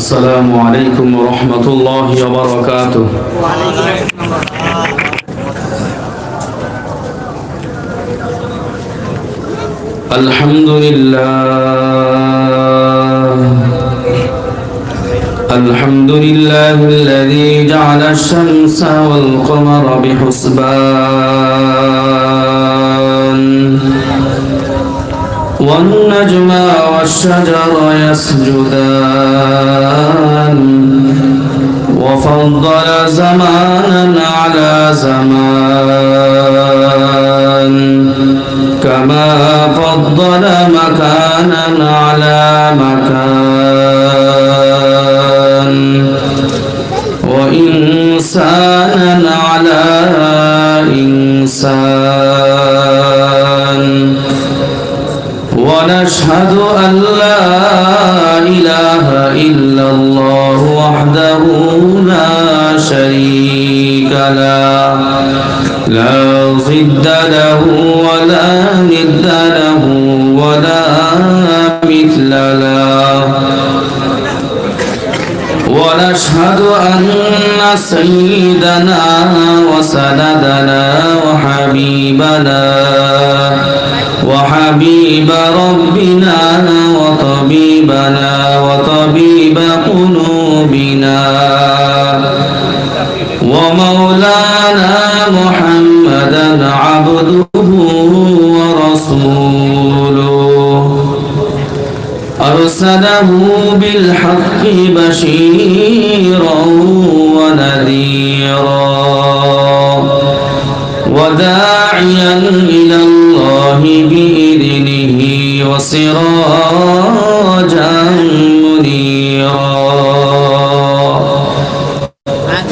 السلام عليكم ورحمة الله وبركاته. الحمد لله الذي جعل الشمس والقمر بحسبان والنجم والشجر يسجدان وفضل زمانا على زمان كما فضل مكانا على مكان وإنسانا على إنسان ونشهد أن لا إله إلا الله وحده لا شريك له لا ضد له ولا ند له ولا مثل له ونشهد أن سيدنا وسندنا وحبيب ربنا وطبيبنا وطبيب قلوبنا ومولانا محمدا عبده ورسوله أرسله بالحق بشيرا ونذيرا وداعيا إلى الله بإذنه وسراجا منيرا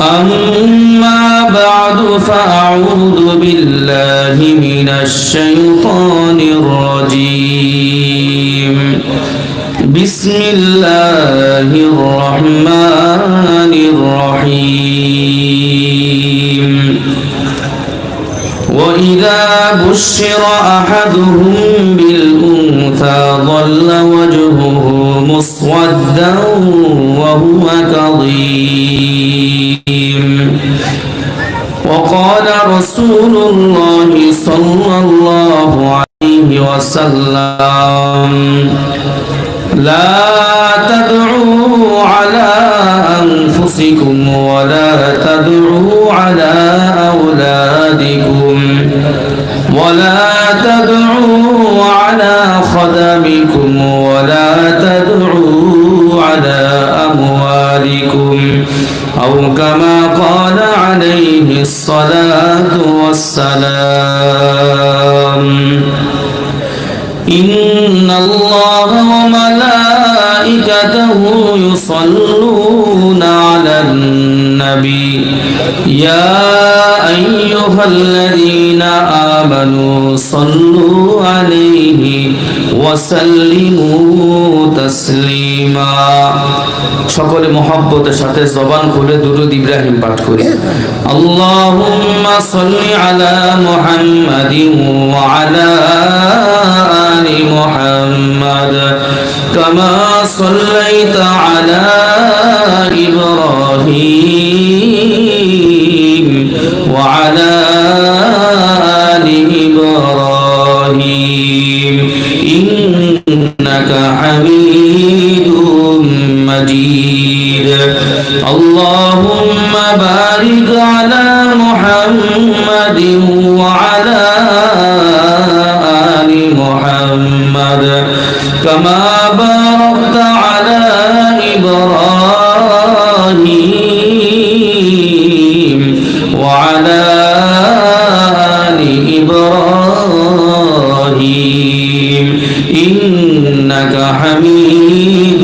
أما بعد فأعوذ بالله من الشيطان الرجيم بسم الله الرحمن الرحيم وإذا بشر أحدهم بالأنثى ظل وجهه مسودا وهو كظيم وقال رسول الله صلى الله عليه وسلم لا تدعوا على أنفسكم ولا تدعوا على أولادكم ولا تدعوا على خدمكم ولا تدعوا على أموالكم أو كما قال عليه الصلاة والسلام إن الله وملائكته يصلون على النبي يا أيها الذين آمنوا صلوا عليه وسلموا تسليما সকলে মহব্বতের সাথে জবান খুলে দুরূদ ইব্রাহিম পাঠ করি আল্লাহুম্মা সাল্লি আলা মুহাম্মাদিন ওয়া আলা আলি মুহাম্মাদ কামা সাল্লাইতা আলা ইব্রাহিম ওয়া আলা আলি ইব্রাহিম ইন্নাকা হামিদুম مجيد اللهم بارك على محمد وعلى آل محمد كما باركت على إبراهيم وعلى آل إبراهيم إنك حميد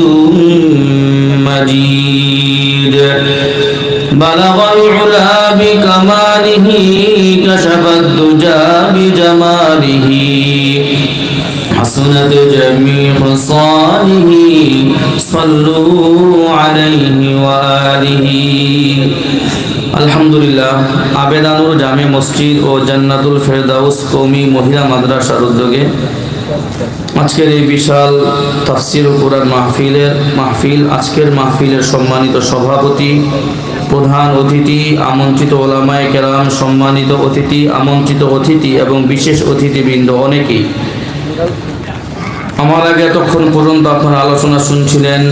مجيد بلغ العلا بكماله كشف الدجى بجماله حسنت جميع خصاله صلوا عليه وآله আলহামদুলিল্লাহ আবেদানুর জামে মসজিদ ও জান্নাতুল ফেরদাউস কওমি মহিলা মাদ্রাসার উদ্যোগে আজকের এই বিশাল তাফসীর ও কুরআন মাহফিল আজকের মাহফিলের সম্মানিত সভাপতি, প্রধান অতিথি, আমন্ত্রিত ওলামায়ে কেরাম, সম্মানিত অতিথি, আমন্ত্রিত অতিথি এবং বিশেষ অতিথিবৃন্দ অনেকেই। আমার আগে এতক্ষণ পর্যন্ত আপনারা আলোচনা শুনছিলেন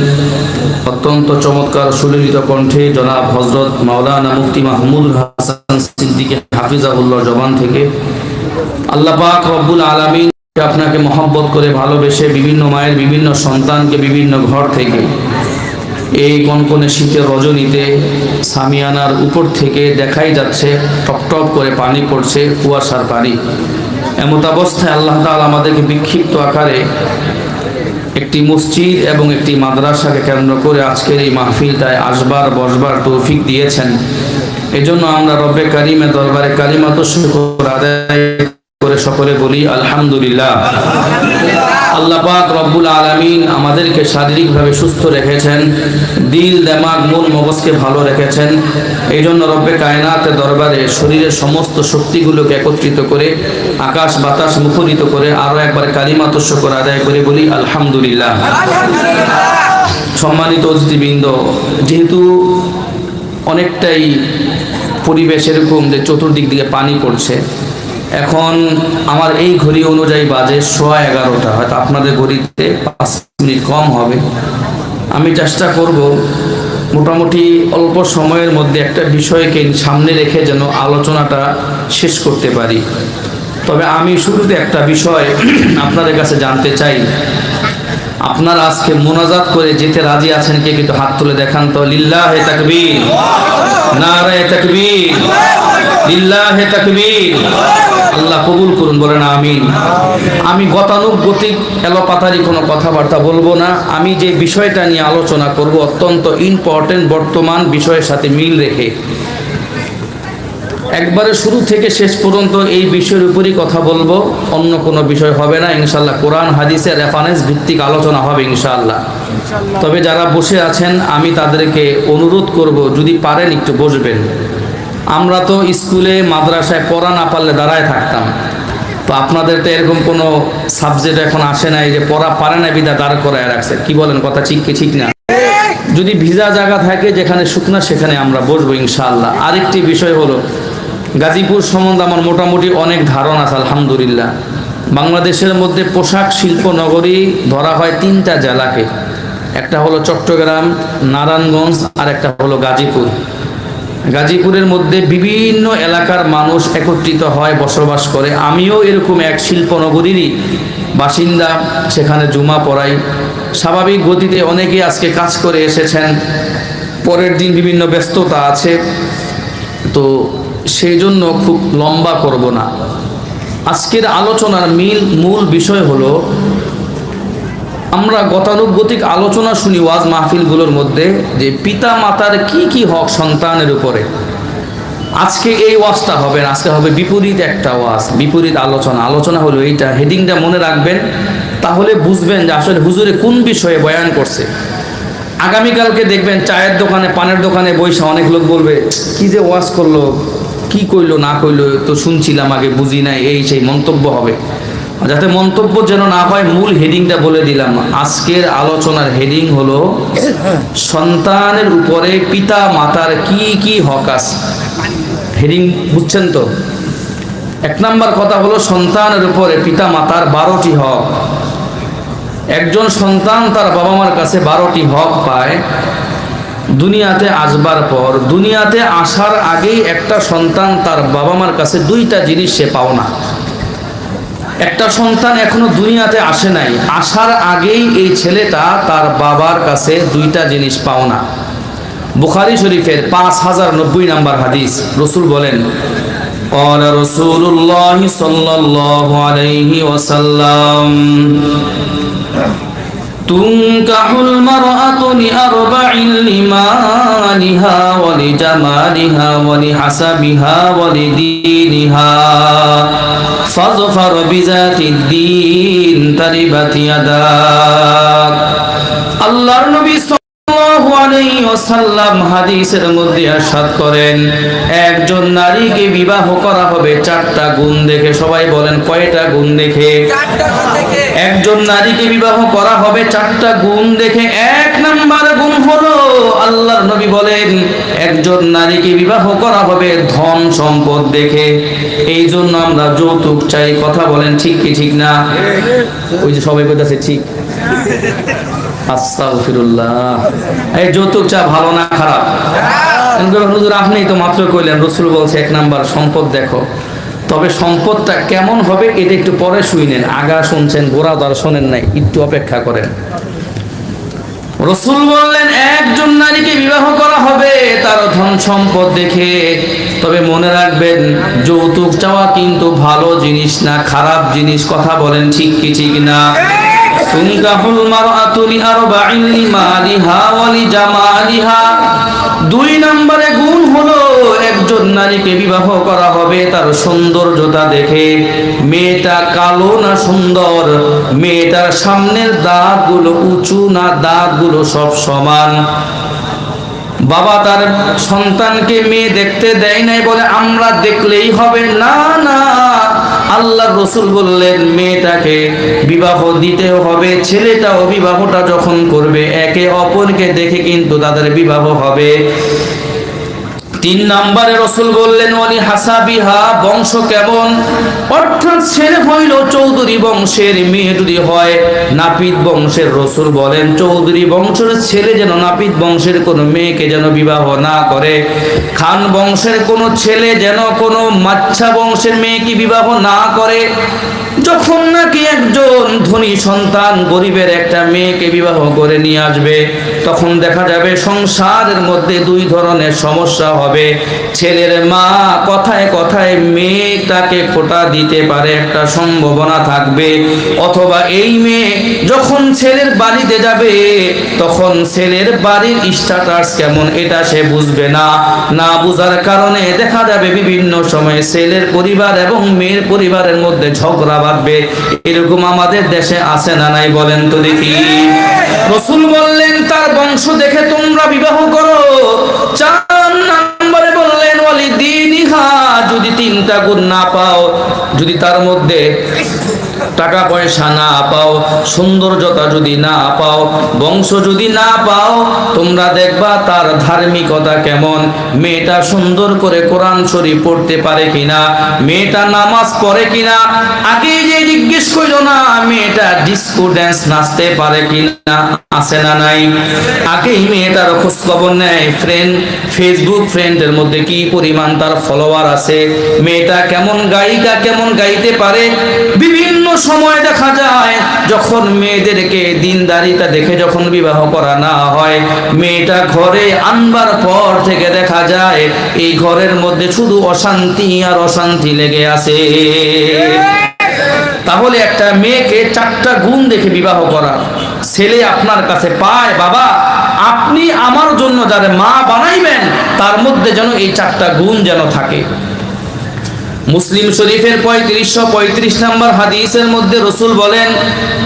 অত্যন্ত চমৎকার সুললিত কণ্ঠে জনাব হযরত মাওলানা মুফতি মাহমুদুল হাসান সিদ্দিকী হাফিজাহুল্লাহ জবান থেকে। আল্লাহ পাক রব্বুল আলামিন আপনাকে মহব্বত করে ভালোবেসে বিভিন্ন মায়ের বিভিন্ন সন্তানকে বিভিন্ন ঘর থেকে এই কনকনে শীতের রজনীতে সামিয়ানার উপর থেকে দেখাই যাচ্ছে টপ টপ করে পানি পড়ছে, কুয়াশার পানি। এমত অবস্থায় আল্লাহ তাআলা আমাদেরকে বিক্ষিপ্ত আকারে একটি মসজিদ এবং একটি মাদ্রাসাকে কেন্দ্র করে আজকের এই মাহফিলটায় আসবার বসবার তৌফিক দিয়েছেন। এজন্য আমরা রব্বে কারিমের দরবারে কালিমাতুশ শুকর আদায় করে সকলে বলি আলহামদুলিল্লাহ। আল্লাহ পাক রব্বুল আলামিন আমাদেরকে শারীরিকভাবে সুস্থ রেখেছেন, দিল দিমাগ মন মগজকে ভালো রেখেছেন। এই জন্য রব্বে কায়নাতের দরবারে শরীরের সমস্ত শক্তিগুলোকে একত্রিত করে আকাশ বাতাস মুখরিত করে আরো একবার কালিমাতুশ শুকর আদায় করে বলি আলহামদুলিল্লাহ। সম্মানিত অতিথিবৃন্দ, যেহেতু অনেকটাই পরিবেশ এরকম যে চতুর্দিক দিকে পানি পড়ছে, এখন আমার এই ঘড়ি অনুযায়ী বাজে 11:15, হয়তো আপনাদের ঘড়িতে 5 মিনিট কম হবে। আমি চেষ্টা করব মোটামুটি অল্প সময়ের মধ্যে একটা বিষয়কে সামনে রেখে যেন আলোচনাটা শেষ করতে পারি। তবে আমি শুরুতে একটা বিষয় আপনাদের কাছে জানতে চাই। আপনারা আজকে মোনাজাত করে যেতে রাজি আছেন? কে কিন্তু হাত তুলে দেখান তো। লিল্লাহে তাকবীর, নারায়ে তাকবীর, লিল্লাহে তাকবীর। আল্লাহ কবুল করুন, বলেন আমিন। আমি গতানুগতিক এলোপাতারি কোনো কথাবার্তা বলবো না। আমি যে বিষয়টা নিয়ে আলোচনা করব অত্যন্ত ইম্পর্টেন্ট, বর্তমান বিষয়ের সাথে মিল রেখে একবারে শুরু থেকে শেষ পর্যন্ত এই বিষয়ের উপরই কথা বলবো, অন্য কোনো বিষয় হবে না ইনশাআল্লাহ। কোরআন হাদিসের রেফারেন্স ভিত্তিক আলোচনা হবে ইনশাআল্লাহ। তবে যারা বসে আছেন আমি তাদেরকে অনুরোধ করব, যদি পারেন একটু বসবেন। আমরা তো স্কুলে মাদ্রাসায় পড়া না পারলে দাঁড়ায় থাকতাম, তো আপনাদের তো এরকম কোনো সাবজেক্ট এখন আসে নাই যে পড়া পারে না বিদা দাঁড় করায় রাখছে। কি বলেন, কথা ঠিক কি ঠিক না? যদি ভিজা জায়গা থাকে যেখানে শুকনা সেখানে আমরা বসবো ইনশাআল্লাহ। আরেকটি বিষয় হলো, গাজীপুর সম্বন্ধে আমার মোটামুটি অনেক ধারণা আছে আলহামদুলিল্লাহ। বাংলাদেশের মধ্যে পোশাক শিল্প নগরী ধরা হয় 3টা জেলাকে, একটা হলো চট্টগ্রাম, নারায়ণগঞ্জ আর একটা হলো গাজীপুর। গাজীপুরের মধ্যে বিভিন্ন এলাকার মানুষ একত্রিত হয়, বসবাস করে। আমিও এরকম এক শিল্পনগরীরই বাসিন্দা, সেখানে জুমা পড়াই। স্বাভাবিক গতিতে অনেকে আজকে কাজ করে এসেছেন, পরের দিন বিভিন্ন ব্যস্ততা আছে, তো সেই জন্য খুব লম্বা করব না। আজকের আলোচনার মূল বিষয় হলো, আমরা গতানুগতিক আলোচনা শুনি ওয়াজ মাহফিলগুলোর মধ্যে যে পিতা মাতার কি কি হক সন্তানের উপরে। আজকে এই ওয়াজটা হবে না, আজকে হবে বিপরীত একটা ওয়াজ, বিপরীত আলোচনা হলো এইটা। হেডিংটা মনে রাখবেন, তাহলে বুঝবেন যে আসলে হুজুরে কোন বিষয়ে বয়ান করছে। আগামীকালকে দেখবেন চায়ের দোকানে পানের দোকানে বৈশা অনেক লোক বলবে কি যে ওয়াজ করলো, কি কইলো না কইলো তো শুনছিলাম আগে বুঝি নাই, এই সেই মন্তব্য হবে। যাতে মন্তব্য যেন না হয়, মূল হেডিংটা বলে দিলাম। আজকের আলোচনার হেডিং হলো সন্তানের উপরে পিতা মাতার কি কি হক আছে। হেডিং বুঝছেন তো? 1 নাম্বার কথা হলো সন্তানের উপরে পিতা মাতার 12টি হক। একজন সন্তান তার বাবা মার কাছে 12টি হক পায়। দুনিয়াতে আসবার পর, দুনিয়াতে আসার আগেই একটা সন্তান তার বাবা মার কাছে 2টা জিনিস সে পাও না। একটা সন্তান এখনো দুনিয়াতে আসে নাই, আসার আগেই এই ছেলেটা তার বাবার কাছে 2টা জিনিস পাও না। বুখারী শরীফের 5090 নম্বর হাদিস, রাসূল বলেন, قال رسول الله صلى الله عليه وسلم تنكح المرأة لأربع: لمالها ولجمالها ولحسبها ولدينها فاظفر بذات الدين تربت يداك। আল্লাহর নবী সাল্লাল্লাহু আলাইহি আলাইহি ওয়াসাল্লাম হাদিসের মধ্যে ইরশাদ করেন, একজন নারীকে বিবাহ করা হবে চারটা গুণ দেখে। সবাই বলেন কয়টা গুণ দেখে? একজন নারীকে বিবাহ করা হবে চারটা গুণ দেখে। এক নাম্বার গুণ হলো, আল্লাহর নবী বলেন একজন নারীকে বিবাহ করা হবে ধন সম্পদ দেখে। এই জন্য আমরা যৌতুক চাই। কথা বলেন ঠিক কি ঠিক না? ওই যে সবাই বলতেছে ঠিক। আস্তাগফিরুল্লাহ। এই যৌতুক চা ভালো না খারাপ? হুজুর আপনি তো মাত্র কইলেন রাসূল বলছে এক নাম্বার সম্পদ দেখো। তবে সম্পদটা কেমন হবে এটা একটু পরে শুনেন। আগা শুনছেন, গোড়া দ্বার শোনেন নাই, একটু অপেক্ষা করেন। রাসূল বললেন একজন নারীকে বিবাহ করা হবে তার ধন সম্পদ দেখে। তবে মনে রাখবেন যৌতুক চাওয়া কিন্তু ভালো জিনিস না, খারাপ জিনিস। কথা বলেন ঠিক কি ঠিক না? তুনকাহুল মারআতু লিআরবাইন লিমালিহা ওয়া লিজামালিহা। দুই নম্বরে গুণ হলো একজন নারীকে বিবাহ করা হবে তার সৌন্দর্যতা দেখে। মেয়েটা কালো না সুন্দর, মেয়েটার সামনের দাঁতগুলো উঁচু না দাঁতগুলো সব সমান। বাবা তার সন্তানকে মেয়ে দেখতে দেয় নাই বলে আমরা দেখলেই হবে, না না, আল্লাহর রাসূল বললেন মেয়েটাকে বিবাহ দিতে হবে। ছেলেটাও বিবাহটা যখন করবে একে অপরকে দেখে কিন্তু তাদের বিবাহ হবে। তিন নম্বরে রাসূল বললেন ওয়ালি হাসাবিহা, বংশ কেমন, অর্থাৎ ছেলে হইল চৌধুরী বংশের, মেয়ে যদি হয় নাপিত বংশের। রাসূল বলেন চৌধুরী বংশের ছেলে যেন নাপিত বংশের কোনো মেয়েকে যেন বিবাহ না করে। খান বংশের কোনো ছেলে যেন কোনো মাচ্ছা বংশের মেয়েকে বিবাহ না করে। যখন নাকি একজন ধনী সন্তান গরিবের একটা মেয়েকে বিবাহ করে নিয়ে আসবে, তখন দেখা যাবে সংসারের মধ্যে দুই ধরনের সমস্যা হবে। ছেলের মা কথায় কথায় মেয়েটাকে খোঁটা দিতে পারে, একটা সম্ভাবনা থাকবে। অথবা এই মেয়ে যখন ছেলের বাড়িতে যাবে তখন ছেলের বাড়ির স্ট্যাটাস কেমন এটা সে বুঝবে না। না বুঝার কারণে দেখা যাবে বিভিন্ন সময় ছেলের পরিবার এবং মেয়ের পরিবারের মধ্যে ঝগড়া বাঁধবে। এরকম আমাদের দেশে আছে না নাই বলেন তো দেখি? রাসূল বললেন তার বংশ দেখে তোমরা বিবাহ করো। চার নম্বরে বললেন ওয়ালিদিনিহা, যদি তিনটা গুণ না পাও, যদি তার মধ্যে টাকা পয়সা না পাও, সৌন্দর্যতা যদি না পাও, বংশ যদি না পাও, তোমরা দেখবা তার ধার্মিকতা কেমন। মেয়েটা সুন্দর করে কোরআন শরীফ পড়তে পারে কিনা, মেয়েটা নামাজ পড়ে কিনা। আগে যে জিজ্ঞেস করলো না মেয়েটা ডিস্কো ড্যান্স নাচতে পারে কিনা, আছে না নাই? আগেই মেয়েটার খোঁজ খবর নেয়। ফেসবুক ফ্রেন্ডের মধ্যে কি পরিমাণ তার ফলোয়ার আছে, মেয়েটা কেমন গায়িকা, কেমন গাইতে পারে। বিভিন্ন সময় দেখা যায় যখন মেয়েদেরকে দিনদারিতা দেখে যখন বিবাহ করা না হয়, মেয়েটা ঘরে আনবার পর থেকে দেখা যায় এই ঘরের মধ্যে শুধু অশান্তি আর অশান্তি লেগে আছে। তাহলে একটা মেয়েকে চারটা গুণ দেখে বিবাহ করা। ছেলে আপনার কাছে পায়, বাবা আপনি আমার জন্য যারা মা বানাইবেন তার মধ্যে যেন এই চারটা গুণ যেন থাকে। মুসলিম শরীফের 3535 নম্বর হাদিসের মধ্যে রাসূল বলেন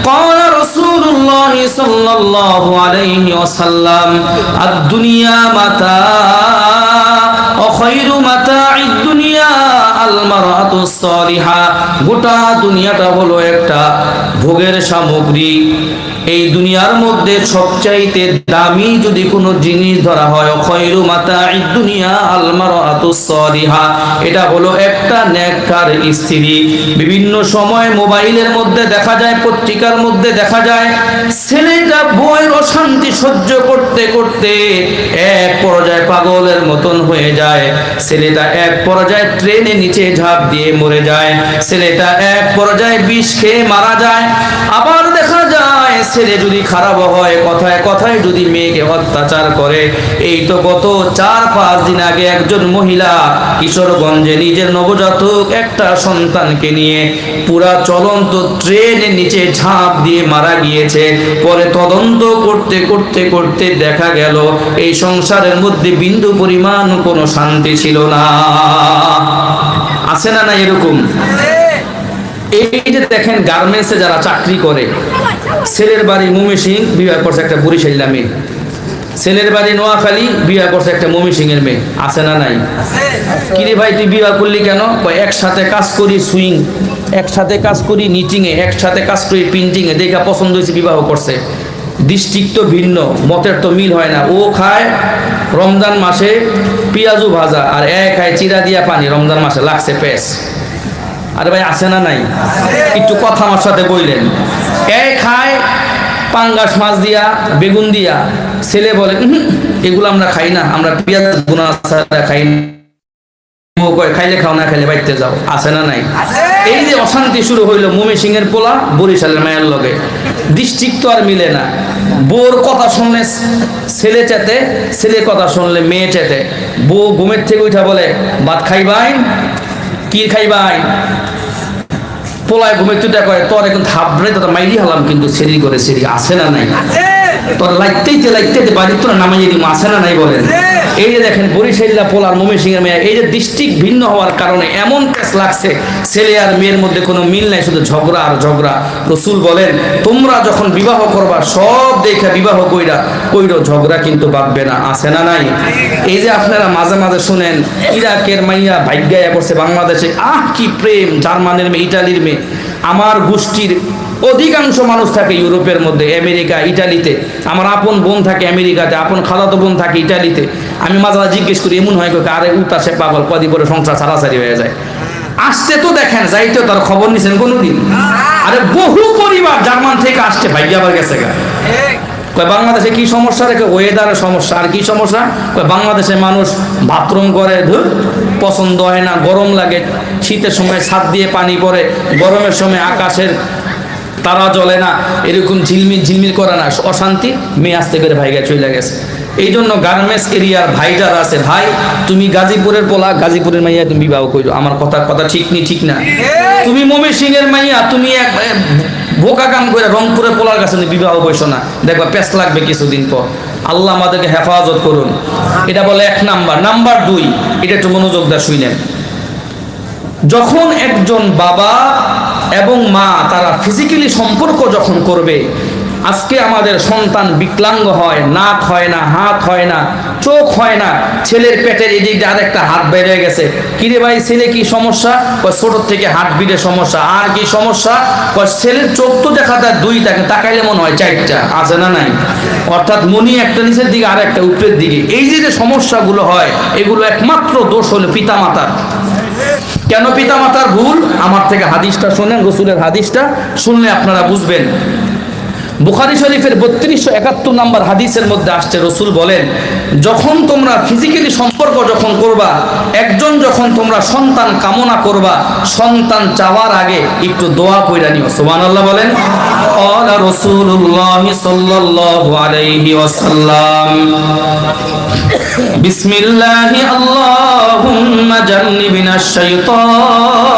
ক্বালা রাসূলুল্লাহ সাল্লাল্লাহু আলাইহি ওয়াসাল্লাম আদ-দুনিয়া মাতা ওয়া খায়রু মাতা'id দুনিয়া আল মারআতুস সালিহা। গোটা দুনিয়াটা হলো একটা ভোগের সামগ্রী। এই দুনিয়ার মধ্যে সবচাইতে দামি যদি কোনো জিনিস ধরা হয়, খায়রু মাতা'id দুনিয়া আল মারআতুস সালিহা, এটা হলো একটা নেককার স্ত্রী। বিভিন্ন সময় মোবাইলের মধ্যে দেখা যায়, পত্রিকার মধ্যে দেখা যায় ছেলেটা বউয়ের অশান্তি সহ্য করতে করতে এক পর্যায়ে পাগলের মতন হয়ে যায়। ছেলেটা এক পর্যায়ে ট্রেনে নিচে ঝাঁপ দিয়ে মরে যায়। ছেলেটা এক পর্যায়ে বিষ খেয়ে মারা যায়। আবার দেখা যায় ছেলে যদি খারাপ হয়, কথায় কথায় যদি মেয়েকে অত্যাচার করে। এই তো গত 4-5 দিন আগে একজন মহিলা কিশোরগঞ্জে নিজের নবজাতক একটা সন্তানকে নিয়ে পুরা চলন্ত ট্রেনের নিচে ঝাঁপ দিয়ে মারা গিয়েছে। পরে তদন্ত করতে করতে করতে দেখা গেল এই সংসারের মধ্যে বিন্দু পরিমাণ কোনো শান্তি ছিল না। আছে না না এরকম? এই যে দেখেন গার্মেন্টসে যারা চাকরি করে, ছেলের বাড়ি ময়মনসিংহ, বিবাহ করছে একটা বরিশাল নামে, ছেলের বাড়ি নোয়াখালী, বিয়া করছে একটা ময়মনসিংহের মেয়ে, আছে না নাই? কিরে ভাই তুই বিয়া করলি কেন? একসাথে কাজ করি সুইং, একসাথে কাজ করি নিটিংয়ে, একসাথে কাজ করি প্রিন্টিংয়ে, দেখা পছন্দ হয়েছে বিবাহ করছে। ডিস্ট্রিক্ট তো ভিন্ন, মতের তো মিল হয় না। ও খায় রমজান মাসে পেঁয়াজু ভাজা, আর খায় চিরা দিয়া পানি। রমজান মাসে লাগছে পেস। আরে ভাই আছে না নাই? একটু কথা আমার সাথে বললেন। খায় পাঙ্গাস মাছ দিয়া বেগুন দিয়া, ছেলে বলে এগুলো আমরা খাই না, আমরা পেঁয়াজ গুনা খাই না। খাইলে খাও, না খাইলে বাইতে যাও। আছে না নাই? এই যে অশান্তি শুরু হইলো ময়মনসিংহের পোলা বরিশালের মায়ের লগে, ডিস্ট্রিক্ট তো আর মিলে না। বউর কথা শুনলে ছেলে চেতে, ছেলে কথা শুনলে মেয়ে চেতে। বউ ঘুমের থেকে উঠা বলে ভাত খাইবাই, কি খাইবাই? পোলায় ঘুমের তুইটা কয় তোর এখন থাবড়ে তোর মাইরি হলাম কিন্তু সেরি করে সেরি। আছে না নাই? তোর লাইতে বাড়ি তোরা নামাইয়ে দিব। আছে না নাই বলেন? এই যে দেখেন বরিশাল্লা পোলার ময়মনসিংহের মেয়ে, এই যে ডিস্ট্রিক্ট ভিন্ন হওয়ার কারণে এমন পেস লাগছে, ছেলে আর মেয়ের মধ্যে কোনো মিল নাই, শুধু ঝগড়া আর ঝগড়া। রসুল বলেন তোমরা যখন বিবাহ করবা সব দেখে বিবাহ কইরো, ঝগড়া কিন্তু বাঁধবে না। আছে না নাই? এই যে আপনারা মাঝে মাঝে শুনেন ইরাকের মাইয়া ভাগ্যায়া করছে বাংলাদেশে, কি প্রেম, জার্মানের মেয়ে, ইটালির মেয়ে। আমার গোষ্ঠীর অধিকাংশ মানুষ থাকে ইউরোপের মধ্যে, আমেরিকা, ইটালিতে। আমার আপন বোন থাকে আমেরিকাতে, আপন খালাতো বোন থাকে ইটালিতে। আমি মাঝে মাঝে জিজ্ঞেস করি, এমন হয় আরে উতাসে পাগল, কদিন পরে সংসার ছাড়াছাড়ি হয়ে যায়। আসতে তো দেখেন, যাইতে তার খবর নিছেন কোনোদিন? আরে বহু পরিবার জার্মান থেকে আসছে, ভাগ্য আবার গেছে গা। বাংলাদেশে কি সমস্যা রেখে? ওয়েদারের সমস্যা। আর কি সমস্যা? বাংলাদেশে মানুষ বাথরুম করে পছন্দ হয় না, গরম লাগে। শীতের সময় ছাদ দিয়ে পানি পড়ে, গরমের সময় আকাশের তারা জ্বলে না, এরকম ঝিলমিল ঝিলমিল করে না, অশান্তি। মেয়ে আসতে করে ভাইগা চলে গেছে। এই জন্য গার্মেন্টস এরিয়ার ভাই যারা আছে, ভাই তুমি গাজীপুরের পোলা, গাজীপুরের মাইয়া তুমি বিবাহ করো। আমার কথা ঠিক না? তুমি ময়মনসিংহের মাইয়া, তুমি এক বোকা কাম করে রংপুরের পোলার কাছে বিবাহ বসো না, দেখবা পেস লাগবে কিছুদিন পর। আল্লাহ আমাদেরকে হেফাজত করুন। এটা বলে 1 নাম্বার। নাম্বার 2, এটা একটু মনোযোগ দিয়ে শুনেন। যখন একজন বাবা এবং মা তারা ফিজিক্যালি সম্পর্ক যখন করবে, আজকে আমাদের সন্তান বিকলাঙ্গ হয়, নাক হয় না, হাত হয় না, চোখ হয় না, ছেলের পেটের এদিক দিয়ে আরেকটা হাত বেরিয়ে গেছে। কিরে ভাই ছেলে কি সমস্যা? ছোট থেকে হাত বিটে সমস্যা। আর কি সমস্যা? ছেলের চোখ তো দেখা যায় 2 থাকে, তাকাইলে মনে হয় 4টা। আছে না নাই? অর্থাৎ মনি একটা নিচের দিকে আর একটা উপরের দিকে। এই যে সমস্যাগুলো হয়, এগুলো একমাত্র দোষ হলো পিতা মাতার। কেন পিতা মাতার ভুল? আমার থেকে হাদিসটা শুনেন, রসুলের হাদিসটা শুনলে আপনারা বুঝবেন। বুখারী শরীফের 3271 নম্বর হাদিসের মধ্যে আসছে, রসুল বলেন যখন তোমরা ফিজিক্যালি সম্পর্ক যখন করবা, একজন যখন তোমরা সন্তান কামনা করবা, সন্তান চাওয়ার আগে একটু দোয়া কইরা নিও। সুবহানাল্লাহ বলেন। ক্বালা রাসূলুল্লাহ সাল্লাল্লাহু আলাইহি ওয়াসাল্লাম, বিসমিল্লাহি আল্লাহুম্মা জান্নিবিনাশ শাইতান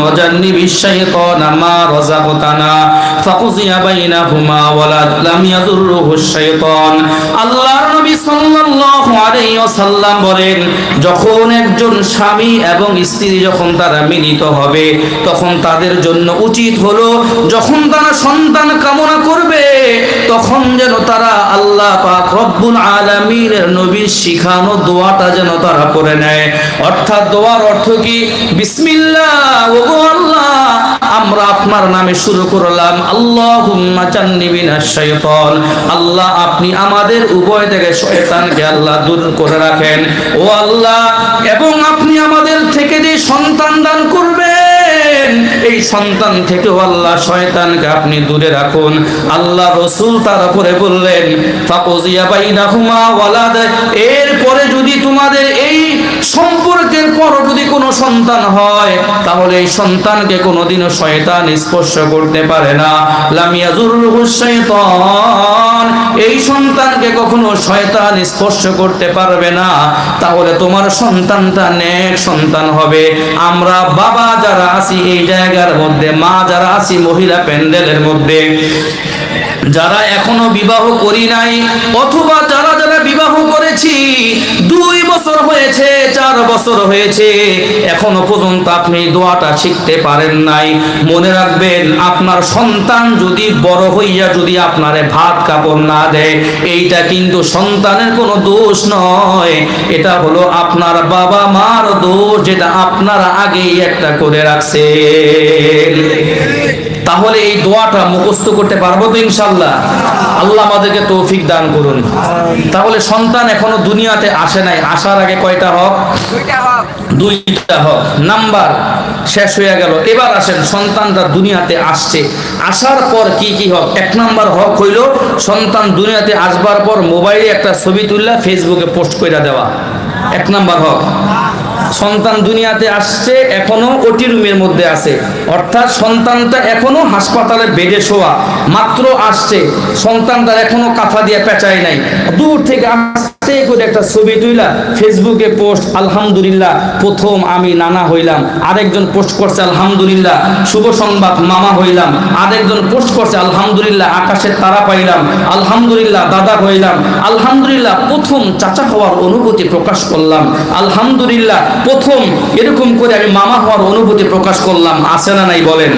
ওয়া জান্নিবিশ শাইতানা মা রাযাকতানা ফাকুযিয়া বাইনাহুমা ওয়া লাম ইয়াযুররুহুশ শাইতান। আল্লাহর নবী সাল্লাল্লাহু আলাইহি ওয়াসাল্লাম বলেন, যখন একজন স্বামী এবং স্ত্রী যখন তারা মিলিত হবে, তখন তাদের জন্য উচিত হলো যখন তারা সন্তান কামনা করবে, তখন যেন তারা আল্লাহ পাক রব্বুল আলামিনের নবীর শিখানো দোয়াটা যেন তারা পড়ে নেয়। অর্থাৎ দোয়ার অর্থ কি? বিসমিল্লাহ, ওগো আল্লাহ আমরা আপনার নামে শুরু করলাম, আল্লাহুম্মা জান্নিবিনাশ শাইতান, আল্লাহ আপনি আমাদের উভয় থেকে শয়তানকে আল্লাহ দূর করে রাখেন। ও আল্লাহ, এবং আপনি আমাদের থেকে যে সন্তান দান করবেন, এই সন্তান থেকেও আল্লাহ শয়তানকে আপনি দূরে রাখুন। আল্লাহ রসুল তারপরে বললেন ফাকুযিয়া বাইনাহুমা ওয়ালাদ, এরপরে যদি তোমাদের এই সম্পর্কের পর যদি কোনো সন্তান হয়, তাহলে এই সন্তানকে কোনোদিনও শয়তান স্পর্শ করতে পারে না। লাম ইয়াযুররুহুশ শাইতান, এই সন্তানকে কখনো শয়তান স্পর্শ করতে পারবে না। তাহলে তোমার সন্তানটা নেক সন্তান হবে। আমরা বাবা যারা আছি এই জায়গার মধ্যে, মা যারা আছি মহিলা প্যান্ডেলের মধ্যে, যারা এখনো বিবাহ করি নাই, অথবা যারা যারা বিবাহ করেছি 2 বছর হয়েছে, 4 বছর হয়েছে, এখনো পর্যন্ত আপনি দোয়াটা শিখতে পারেন নাই। মনে রাখবেন, আপনার সন্তান যদি বড় হইয়া যদি আপনারে ভাত কাপড় না দেয়, এইটা কিন্তু সন্তানের কোনো দোষ নয়, এটা হলো আপনার বাবা মার দোষ, যেটা আপনারা আগেই একটা করে রাখছে। তাহলে এই দোয়াটা মুখস্থ করতে পারবো তো ইনশাআল্লাহ? আল্লাহ আমাদেরকে তৌফিক দান করুন। তাহলে সন্তান এখনো দুনিয়াতে আসে নাই, আসার আগে কয়টা হক? দুইটা হক। নাম্বার শেষ হয়ে গেল। এবার আসেন, সন্তানটা দুনিয়াতে আসছে, আসার পর কি কি হক? এক নাম্বার হক হইল সন্তান দুনিয়াতে আসবার পর মোবাইলে একটা ছবি তুললা ফেসবুকে পোস্ট করে দেওয়া, এক নাম্বার হক। সন্তান দুনিয়াতে আসছে, এখনো ওটি রুমের মধ্যে আছে, অর্থাৎ সন্তানটা এখনো হাসপাতালে বেডে শোয়া, মাত্র আসছে, সন্তানটার এখনো কাঁথা দিয়ে পেঁচায় নাই, দূর থেকে আস্তে করে একটা ছবি তুইলা ফেসবুকে পোস্ট, আলহামদুলিল্লাহ প্রথম আমি নানা হইলাম। আরেকজন পোস্ট করছে আলহামদুলিল্লাহ শুভ সংবাদ মামা হইলাম। আরেকজন পোস্ট করছে আলহামদুলিল্লাহ আকাশের তারা পাইলাম, আলহামদুলিল্লাহ দাদা হইলাম, আলহামদুলিল্লাহ প্রথম চাচা হওয়ার অনুভূতি প্রকাশ করলাম, আলহামদুলিল্লাহ প্রথম এরকম করে আমি মামা হওয়ার অনুভূতি প্রকাশ করলাম। আছে না নাই বলেন?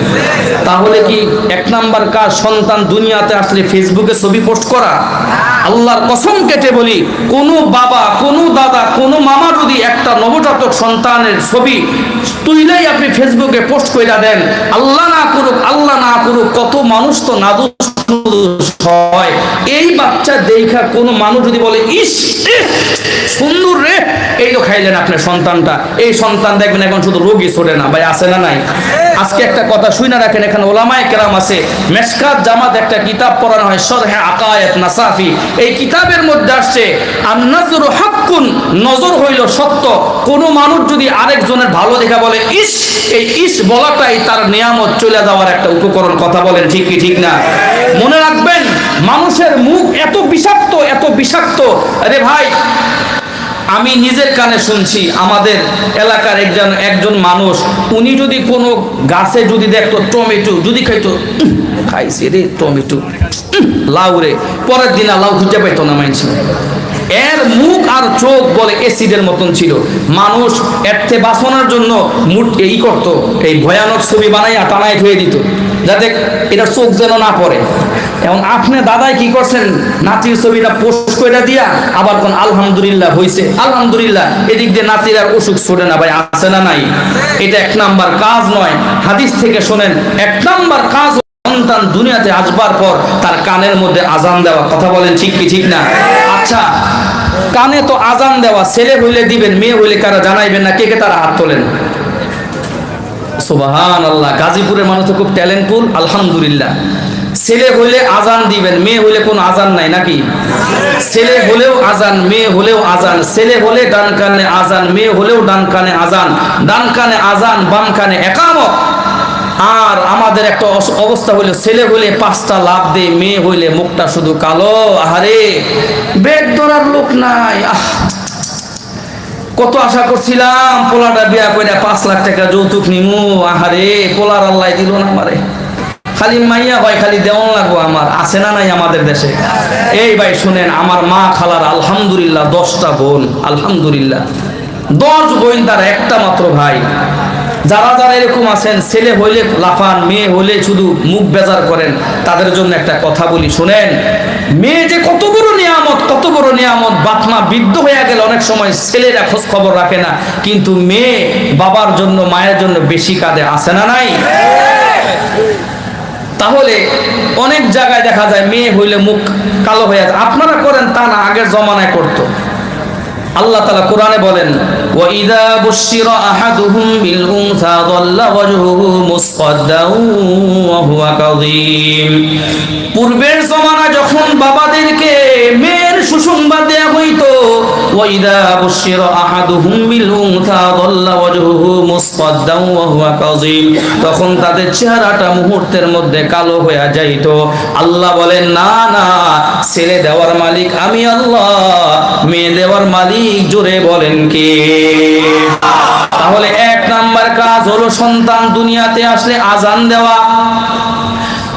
তাহলে কি এক নাম্বার কাজ সন্তান দুনিয়াতে আসলে ফেসবুকে ছবি পোস্ট করা? আল্লাহর কসম কেটে বলি, কোনো বাবা, কোনো দাদা, কোনো মামা যদি একটা নবজাতক সন্তানের ছবি তুইলেই আপনি ফেসবুকে পোস্ট করে দেন, আল্লাহ না করুক, আল্লাহ না করুক, কত মানুষ তো নাদুস হয়। এই বাচ্চা দেখা কোনো মানুষ যদি বলে ইস সুন্দর রে, এই তো খাইলেন আপনার সন্তানটা, এই সন্তান দেখবেন এখন শুধু রোগী ছোটে না ভাই। আছে না নাই? আজকে একটা কথা শুনে রাখেন, এখানে ওলামায়ে কেরাম আছে, মেশকাত জামাত একটা কিতাব পড়ানো হয়, শরহে আকায়েদ নাসাফি। এই কিতাবের মধ্যে আসছে আন-নাজরু হাক্কুন, নজর হইল সত্য। কোনো মানুষ যদি আরেকজনের ভালো দেখা বলে ইস, এই ইস বলাটাই তার নিয়ামত চলে যাওয়ার একটা উপকরণ। কথা বলেন ঠিক কি ঠিক না? মনে রাখবেন, মানুষের মুখ এত বিষাক্ত, এত বিষাক্ত। আরে ভাই, আমি নিজের কানে শুনছি, আমাদের এলাকার একজন মানুষ, উনি যদি কোনো গাছে যদি দেখতো টমেটো যদি খাইতো, খাইছে রে টমেটো, লাউ রে, পরের দিন লাউ খুঁজে পাইতো না মাইনছে। এর মুখ আর চোখ বলে এসিডের মতন ছিল। মানুষ এর থেকে বাঁচানোর জন্য এই করতো, এই ভয়ানক ছবি বানাইয়া টানায় ধুয়ে দিত, যাতে এটা চোখ যেন না পড়ে। এবং আপনি দাদাই কি করছেন, নাতির ছবিটা পোস্ট করে দিয়া আবার কোন আলহামদুলিল্লাহ হইছে, আলহামদুলিল্লাহ, এদিক দিয়ে নাতির আর অসুখ ছোটে না ভাই। আছে না নাই? এটা এক নাম্বার কাজ নয়। হাদিস থেকে শোনেন, এক নাম্বার কাজ সন্তান দুনিয়াতে আসবার পর তার কানের মধ্যে আজান দেওয়া। কথা বলেন ঠিক কি ঠিক না? আচ্ছা, কানে তো আজান দেওয়া, ছেলে হইলে দিবেন, মেয়ে হইলে কারা জানাইবেন না? কে কে তারা হাত তোলেন? সুবহানাল্লাহ। গাজীপুরের মানুষ তো খুব ট্যালেন্টফুল, আলহামদুলিল্লাহ। ছেলে হইলে আজান দিবেন, মেয়ে হইলে কোনো আজান নাই নাকি? ছেলে হলেও আজান, মেয়ে হলেও আজান, ছেলে হলে ডান কানে আজান, মেয়ে হলেও ডান কানে আজান, ডান কানে আজান, বাম কানে একামত। আর আমাদের একটা অবস্থা হইলো, ছেলে হইলে 5টা লাভ দেয়, মেয়ে হইলে মুখটা শুধু কালো। আহারে, বেদ ধরার লোক নাই। কত আশা করছিলাম পোলাটা বিয়া করে 5 লাখ টাকা যৌতুক নিমু, আহারে পোলার আল্লাহ দিল না আমারে। খালি মাইয়া হয়, খালি দেওয়ান লাগবো আমার। আছে না নাই আমাদের দেশে? এই ভাই শুনেন, আমার মা খালার আলহামদুলিল্লাহ 10টা বোন, আলহামদুলিল্লাহ 10 বোন, তার একটা মাত্র ভাই। যারা যারা এরকম আছেন, ছেলে হইলে লাফান, মেয়ে হইলে শুধু মুখ বেজার করেন, তাদের জন্য একটা কথা বলি শুনেন। মেয়ে যে কত বড় নিয়ামত, কত বড় নিয়ামত। বাপ মা বৃদ্ধ হয়ে গেলে অনেক সময় ছেলেরা খোঁজ খবর রাখে না, কিন্তু মেয়ে বাবার জন্য, মায়ের জন্য বেশি কাঁদে। আছে না নাই? তাহলে অনেক জায়গায় দেখা যায় মেয়ে হইলে মুখ কালো হয়ে যায়। আপনারা করেন তা না, আগের জমানায় করতো। আল্লাহ তাআলা কোরআনে বলেন, ওয়া ইযা বুশিরা আহাদুহুম বিল উনসা যাল্লা ওয়াজহুহু মুসওয়াদ্দান ওয়া হুয়া কাযীম। পূর্বের জমানায় যখন বাবাদেরকে মেয়ের সুসংবাদ দেয়া হইতো, ওয়া ইযা বুশিরা আহাদুহুম বিল উনসা যাল্লা ওয়াজহুহু মুসওয়াদ্দান ওয়া হুয়া কাযীম, তখন তাদের চেহারাটা মুহূর্তের মধ্যে কালো হয়ে যাইতো। আল্লাহ বলেন, না না, ছেলে দেওয়ার মালিক আমি আল্লাহ, মেয়ে দেওয়ার মালিক জোরে বলেন কে? তাহলে এক নাম্বার কাজ হলো সন্তান দুনিয়াতে আসলে আজান দেওয়া।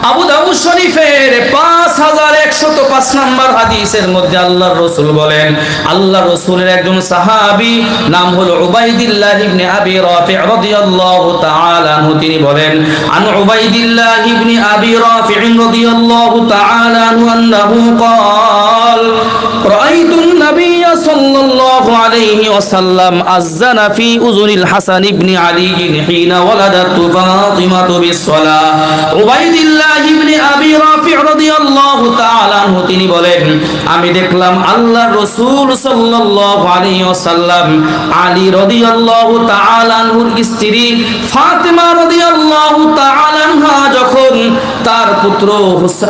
আবু দাউদ শরীফের 5100 105 নম্বর হাদিসের মধ্যে আল্লাহর রাসূল বলেন, আল্লাহর রাসূলের একজন সাহাবী নাম হলো উবাইদুল্লাহ ইবনে আবি রাফি রাদিয়াল্লাহু তাআলা আনহু, তিনি বলেন, আন উবাইদুল্লাহ ইবনে আবি রাফি রাদিয়াল্লাহু তাআলা আনহু আন্নাহু قال رأيت النبي صلى الله عليه وسلم أذن في أذن الحسن بن علي حين ولدت فاطمة بالصلاة। عبيد الله بن أبي رافع رضي الله تعالى عنه তিনি বলেন, আমি দেখলাম আল্লাহর রাসূল সাল্লাল্লাহু আলাইহি ওয়াসাল্লাম আলী রাদিয়াল্লাহু তাআলা আনহুর স্ত্রী ফাতিমা রাদিয়াল্লাহু তাআলা আনহা যখন তার পুত্র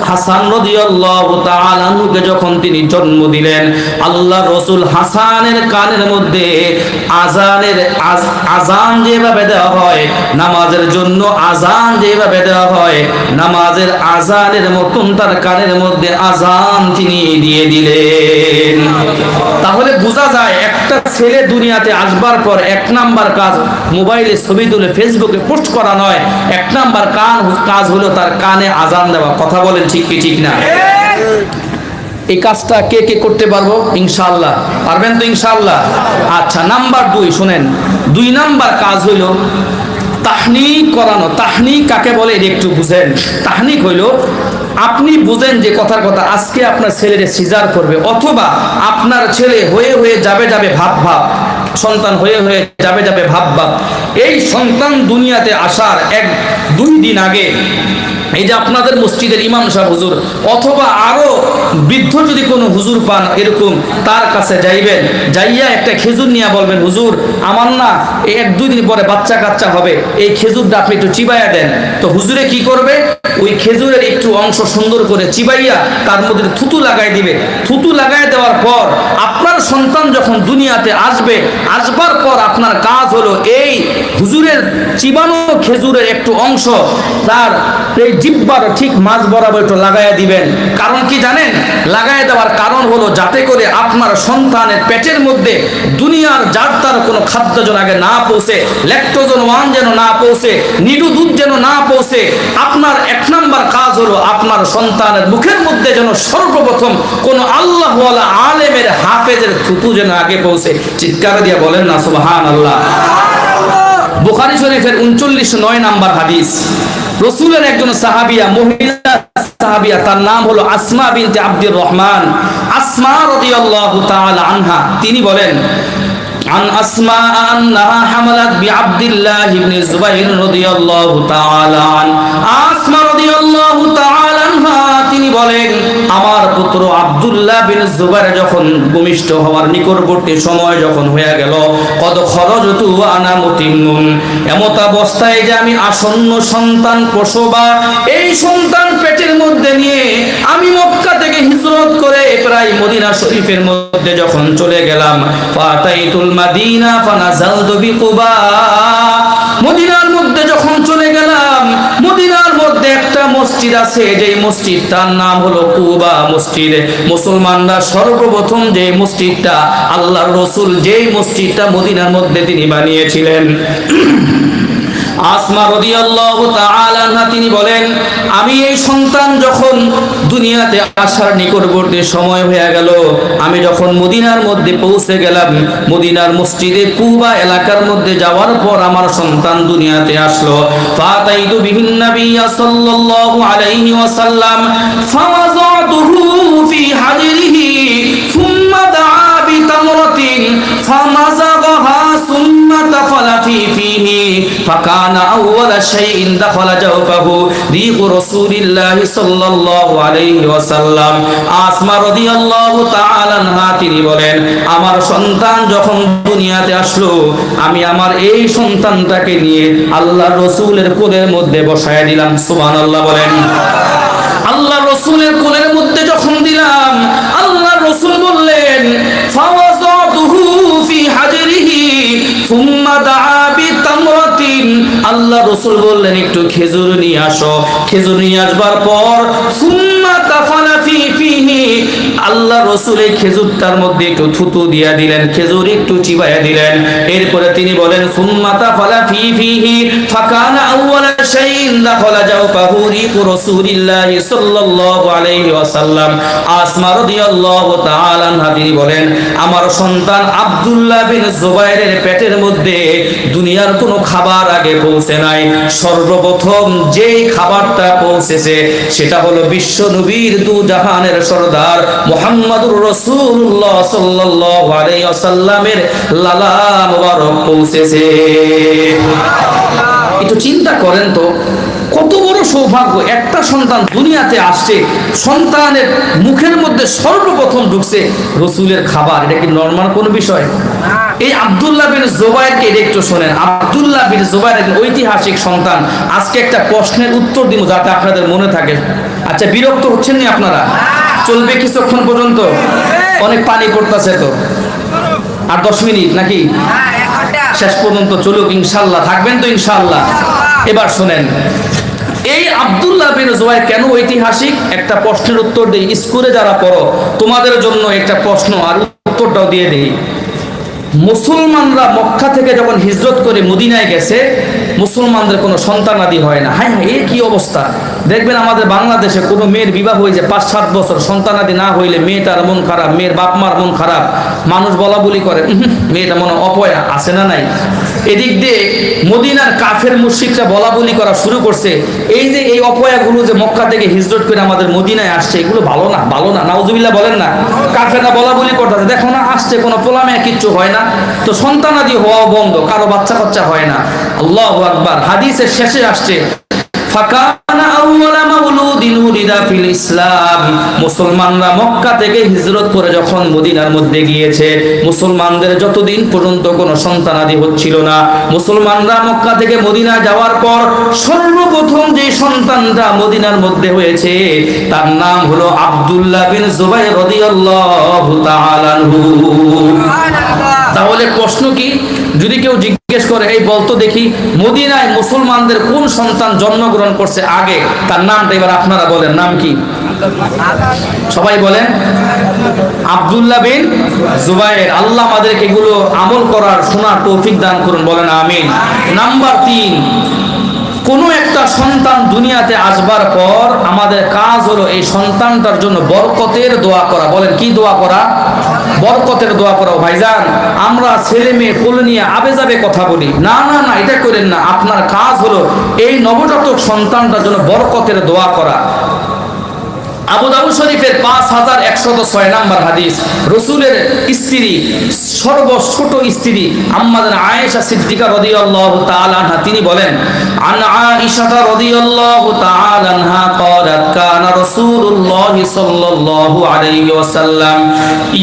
হাসান রাদিয়াল্লাহু তাআলা আনহুকে যখন তিনি জন্ম দিলেন, আল্লাহর রাসূল হাসানের কানের মধ্যে আজান যেভাবে দেওয়া হয়, নামাজের জন্য আজান যেভাবে দেওয়া হয়, নামাজের আজানের মতন তার কানের মধ্যে আজান তিনি দিয়ে দিলেন। তাহলে বোঝা যায় একটা ছেলে দুনিয়াতে আসবার পর এক নাম্বার কাজ মোবাইলে ছবি তুলে ফেসবুকে পোস্ট করা নয়, এক নাম্বার কাজ হলো তার কানে আজান দেওয়া। কথা বলেন ঠিক কি ঠিক না? এই কাজটা কে কে করতে পারবো? ইনশাআল্লাহ পারবেন তো ইনশাআল্লাহ। আচ্ছা, নাম্বার 2 শুনেন, 2 নাম্বার কাজ হইল তাহনিক করানো। তাহনিক কাকে বলে একটু বুঝেন। তাহনিক হইল আপনি বুঝেন যে কথার কথা আজকে আপনার ছেলেরে সিজার করবে, অথবা আপনার ছেলে হয়ে যাবে ভাব সন্তান হয়ে যাবে ভাব। এই সন্তান দুনিয়াতে আসার 1-2 দিন আগে এই যে আপনাদের মসজিদের ইমাম সাহেব হুজুর অথবা আরো বৃদ্ধ যদি কোনো হুজুর পান এরকম, তার কাছে যাইবেন, যাইয়া একটা খেজুর নিয়ে বলবেন, হুজুর আমার না 1-2 দিন পরে বাচ্চা কাচ্চা হবে, এই খেজুরটা আপনি একটু চিবাইয়া দেন। তো হুজুরে কি করবে, ওই খেজুরের একটু অংশ সুন্দর করে চিবাইয়া তার মধ্যে থুতু লাগাই দিবে। থুতু লাগাই দেওয়ার পর আপনার সন্তান যখন দুনিয়াতে আসবার পর আপনার কাজ হলো এই হুজুরের চিবানো খেজুরের একটু অংশ তার এই জিহ্বার ঠিক মাঝ বরাবর একটু লাগাইয়া দিবেন। কারণ কি জানেন? লাগাই দেওয়ার কারণ হলো যাতে করে আপনার সন্তানের পেটের মধ্যে দুনিয়ার যার তার কোনো খাদ্য যেন আগে না পৌঁছে, ল্যাকটোজেন 1 যেন না পৌঁছে, নিডু দুধ যেন না পৌঁছে। আপনার 1 নাম্বার কাজ হলো আপনার সন্তানের মুখের মধ্যে যেন সর্বপ্রথম কোনো আল্লাহওয়ালা আলেমের হাফেজের থুতু যেন আগে পৌঁছে। চিৎকার দিয়ে বলেন না সুবহানাল্লাহ। বুখারী শরীফের 39-9 নাম্বার হাদিস, রাসূলের একজন সাহাবিয়া, মহিলা সাহাবিয়া, তার নাম হলো আসমা বিনতে আব্দুর রহমান, আসমা রাদিয়াল্লাহু তাআলা আনহা, তিনি বলেন, عن أسماء أنها حملت بعبد الله بن الزبير رضي الله تعالى عنه। আসমা রাদিয়াল্লাহু তাআলা আনহা তিনি বলেন, আমার পুত্র আব্দুল্লাহ বিন জুবাইর যখন ভূমিষ্ঠ হওয়ার নিকটবর্তী সময় যখন হয়ে গেল, কদ খরজতু আনা মুতিম্মুন, এমত অবস্থায় যে আমি আসন্ন সন্তান প্রসবা, এই সন্তান পেটের মধ্যে নিয়ে আমি মক্কা থেকে হিজরত করে প্রায় মদিনা শরীফের মধ্যে যখন চলে গেলাম, ফাতাইতুল মাদিনা ফানাজালতু বিকুবা, মদিনার মধ্যে যখন চলে গেলাম, মদিনার মধ্যে একটা মসজিদ আছে, যেই মসজিদটার নাম হলো কুবা মসজিদ। মুসলমানরা সর্বপ্রথম যে মসজিদটা আল্লাহর রাসূল যেই মসজিদটা মদিনার মধ্যে তিনি বানিয়েছিলেন, আসমা রাদিয়াল্লাহু তাআলা আনহা তিনি বলেন, আমি এই সন্তান যখন দুনিয়াতে আসার নিকটবর্তী সময় হয়ে গেল, আমি যখন মদিনার মধ্যে পৌঁছে গেলাম, মদিনার মসজিদে কুবা এলাকার মধ্যে যাওয়ার পর আমার সন্তান দুনিয়াতে আসলো। ফাতাইতু বিহিন নাবিয়্যা সাল্লাল্লাহু আলাইহি ওয়াসাল্লাম ফাওয়াযাতুহু ফি হাজরিহি সুম্মা দাআ বিতামরাতিন ফামাযাগাহা সুম্মা তাফালা ফিহি ফাকানা আউওয়ালা শাইইন দাখালা জাওফাহু রিহু রাসূলিল্লাহি সাল্লাল্লাহু আলাইহি ওয়াসাল্লাম। আসমা রাদিয়াল্লাহু তাআলা আনহা তিনি বলেন, আমার সন্তান যখন দুনিয়াতে আসলো, আমি আমার এই সন্তানটাকে নিয়ে আল্লাহর রাসূলের কোলের মধ্যে বসায় দিলাম। সুবহানাল্লাহ বলেন। আল্লাহর রাসূলের কোলের মধ্যে যখন দিলাম, আল্লাহর রাসূল বললেন, ফাওয়াযাতুহু ফি হাজরিহি সুম্মা দাআ বিতামরাতিন, আল্লাহর রাসূল বললেন একটু খেজুর নিয়ে আসো। খেজুর নিয়ে আসবার পর সুম্মা তাফালা ফিহি, আল্লাহ রাসূল এই খেজুরটার মধ্যে একটু থুতু দিয়া দিলেন, খেজুর একটু চিবাইয়া দিলেন। এরপরে তিনি বলেন সুম্মা তাফালা ফিহি ফাকানা আউওয়ালা শাইইন দাখালা জাওফাহু রিকু রাসূলিল্লাহি সাল্লাল্লাহু আলাইহি ওয়াসাল্লাম। আসমা রাদিয়াল্লাহু তাআলা আনহা তিনি বলেন, আমার সন্তান আব্দুল্লাহ বিন জুবাইরের পেটের মধ্যে দুনিয়ার কোনো খাবার আগে পৌঁছে নাই, সর্বপ্রথম যেই খাবারটা পৌঁছেছে সেটা হলো বিশ্ব নবীর দু জাহানের সরদার মুহাম্মদুর রাসূলুল্লাহ সাল্লাল্লাহু আলাইহি ওয়াসাল্লামের লালা মুবারক পৌঁছেছে। একটু চিন্তা করেন তো, কত বড় সৌভাগ্য, একটা সন্তান দুনিয়াতে আসছে, সন্তানের মুখের মধ্যে সর্বপ্রথম ঢুকছে রসুলের খাবার। এটা কি নরমাল কোনো বিষয়? এই আব্দুল্লাহ বিন জুবাইরকে একটু শোনেন। আব্দুল্লাহ বিন জুবাইর একজন ঐতিহাসিক সন্তান। আজকে একটা প্রশ্নের উত্তর দিব যাতে আপনাদের মনে থাকে। আচ্ছা, বিরক্ত হচ্ছেন না আপনারা? চলবে কিছুক্ষণ পর্যন্ত? অনেক পানি পড়তেছে তো, আর 10 মিনিট নাকি? শেষ পর্যন্ত চলুক ইনশাল্লাহ, থাকবেন তো ইনশাল্লাহ। এবার শোনেন, এই আব্দুল্লাহ বিন জুবাইর কেন ঐতিহাসিক, একটা প্রশ্নের উত্তর দিই। স্কুলে যারা পড়ো তোমাদের জন্য একটা প্রশ্ন, আর উত্তরটাও দিয়ে দিই। মুসলমানরা মক্কা থেকে যখন হিজরত করে মদিনায় গেছে, মুসলমানদের কোনো সন্তানাদি হয় না। হায় হায়, এ কি অবস্থা! দেখবেন আমাদের বাংলাদেশে কোনো মেয়ের বিবাহ হয়ে যায় 5-7 বছর, সন্তানাদি না হইলে মেয়েটার মন খারাপ, মেয়ের বাপ মার মন খারাপ, মানুষ বলা বলি করে মেয়েটা মনে অপয়া আছে না নাই। এদিক দিয়ে মদিনার কাফের মুশরিকরা বলা বলি করা শুরু করছে, এই যে এই অপয়াগুলো যে মক্কা থেকে হিজরত করে আমাদের মদিনায় আসছে, এগুলো ভালো না, ভালো না। নাউজুবিল্লাহ বলেন না। কাফেররা বলা বলি করতেছে, দেখো না আসছে, কোনো পোলামেয়া কিচ্ছু হয় না, তো সন্তানাদি হওয়া বন্ধ, কারো বাচ্চা কাচ্চা হয় না। আল্লাহু আকবার। হাদিসের শেষে আসছে ফাকানা আউওয়ালা মাউলুদিন উলিদা ফিল ইসলাম। মুসলমানরা মক্কা থেকে হিজরত করে যখন মদিনার মধ্যে গিয়েছে, মুসলমানদের যতদিন পর্যন্ত কোনো সন্তানাদি হচ্ছিল না, মুসলমানরা মক্কা থেকে মদিনা যাওয়ার পর সর্বপ্রথম যে সন্তানটা মদিনার মধ্যে হয়েছে তার নাম হলো আব্দুল্লাহ বিন জুবাইর রাদিয়াল্লাহু তাআলা আনহু। তাহলে প্রশ্ন কি, যদি কেউ জিজ্ঞেস করে এই বলতো দেখি মদিনায় মুসলমানদের কোন সন্তান জন্মগ্রহণ করছে আগে, তার নামটা এবার আপনারা বলেন, নাম কি? সবাই বলেন আব্দুল্লাহ বিন জুবাইর। আল্লাহ আমাদেরকে এগুলো আমল করার শোনার তৌফিক দান করুন, বলেন আমিন। নাম্বার 3, কোনো একটা সন্তান দুনিয়াতে আসবার পর আমাদের কাজ হলো এই সন্তানটার জন্য বরকতের দোয়া করা। বলেন কি দোয়া করা? বরকতের দোয়া করা। ভাইজান, আমরা ছেলে মেয়ে কোলে নিয়ে আবে যাবে কথা বলি, না না না, এটা করেন না। আপনার কাজ হলো এই নবজাতক সন্তানটার জন্য বরকতের দোয়া করা। আবু দাউদ শরীফের 5106 নম্বর হাদিস, রাসূলের স্ত্রী, সর্বছোট স্ত্রী আম্মা জান আয়েশা সিদ্দিকা রাদিয়াল্লাহু তাআলা আনহা তিনি বলেন, আন আয়েশা রাদিয়াল্লাহু তাআলা আনহা ক্বালাত কানা রাসূলুল্লাহ সাল্লাল্লাহু আলাইহি ওয়াসাল্লাম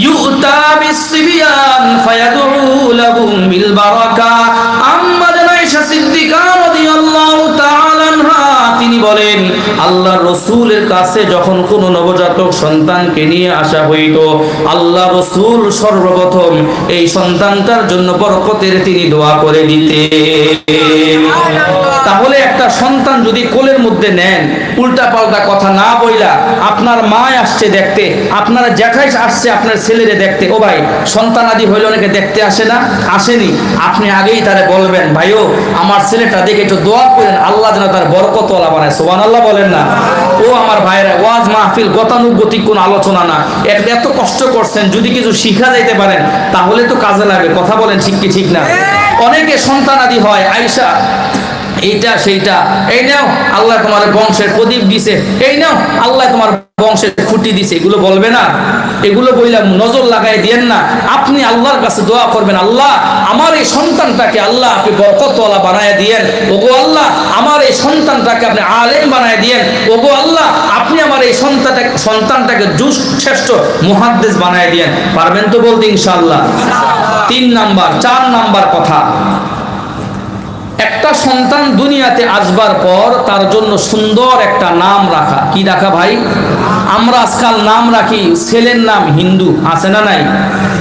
ইউতা বিস-সিবিয়ান ফায়াদউ লাহুম বিল বারাকা। আম্মা জান আয়েশা সিদ্দিকা রাদিয়াল্লাহু তাআলা আনহা তিনি বলেন, আল্লাহর রাসূলের কাছে যখন কোন নবজাতক সন্তানকে নিয়ে আসা হইতো, আল্লাহ রাসূল সর্বপ্রথম এই সন্তানটার জন্য বরকতের তিনি দোয়া করে দিতেন। তাহলে একটা সন্তান যদি কোলের মধ্যে নেন, উল্টা পাল্টা কথা না বইলা, আপনার মা আসছে দেখতে, আপনার জ্যাঠাই আসছে আপনার ছেলেরে দেখতে, ও ভাই সন্তান আদি হইলে অনেকে দেখতে আসে না, আসেনি, আপনি আগেই তারে বলবেন, ভাইও আমার ছেলেটা দেখে একটু দোয়া করেন, আল্লাহ যেন তার বরকতওয়ালা বানায়। সুবহানাল্লাহ বলেন না। ও আমার ভাইরা, ওয়াজ মাহফিল গতানুগতিক কোন আলোচনা না, এত কষ্ট করছেন, যদি কিছু শিখা যাইতে পারেন তাহলে তো কাজে লাগে। কথা বলেন ঠিক কি ঠিক না? অনেকে সন্তান আদি হয়, আয়েশা এইটা সেইটা, এই নাও আল্লাহ তোমার বংশের প্রদীপ দিছে, এই নাও আল্লাহ তোমার বংশের খুঁটি দিছে, এগুলো বলবে না। এগুলো বইলা নজর লাগাই দিয়েন না। আপনি আল্লাহর কাছে দোয়া করবেন, আল্লাহ আমার এই সন্তানটাকে আল্লাহ আপনি বরকতওয়ালা বানায় দিয়েন। ওগো আল্লাহ আমার এই সন্তানটাকে আপনি আলেম বানায় দিয়েন। ওগো আল্লাহ আপনি আমার এই সন্তানটাকে শ্রেষ্ঠ মুহাদ্দিস বানায় দিয়েন। পারবেন তো বলতে ইনশাআল্লাহ? 3 নাম্বার 4 নাম্বার কথা, একটা সন্তান দুনিয়াতে আসবার পর তার জন্য সুন্দর একটা নাম রাখা। কি রাখা ভাই? আমরা আজকাল নাম রাখি, ছেলের নাম হিন্দু, আছে না নাই?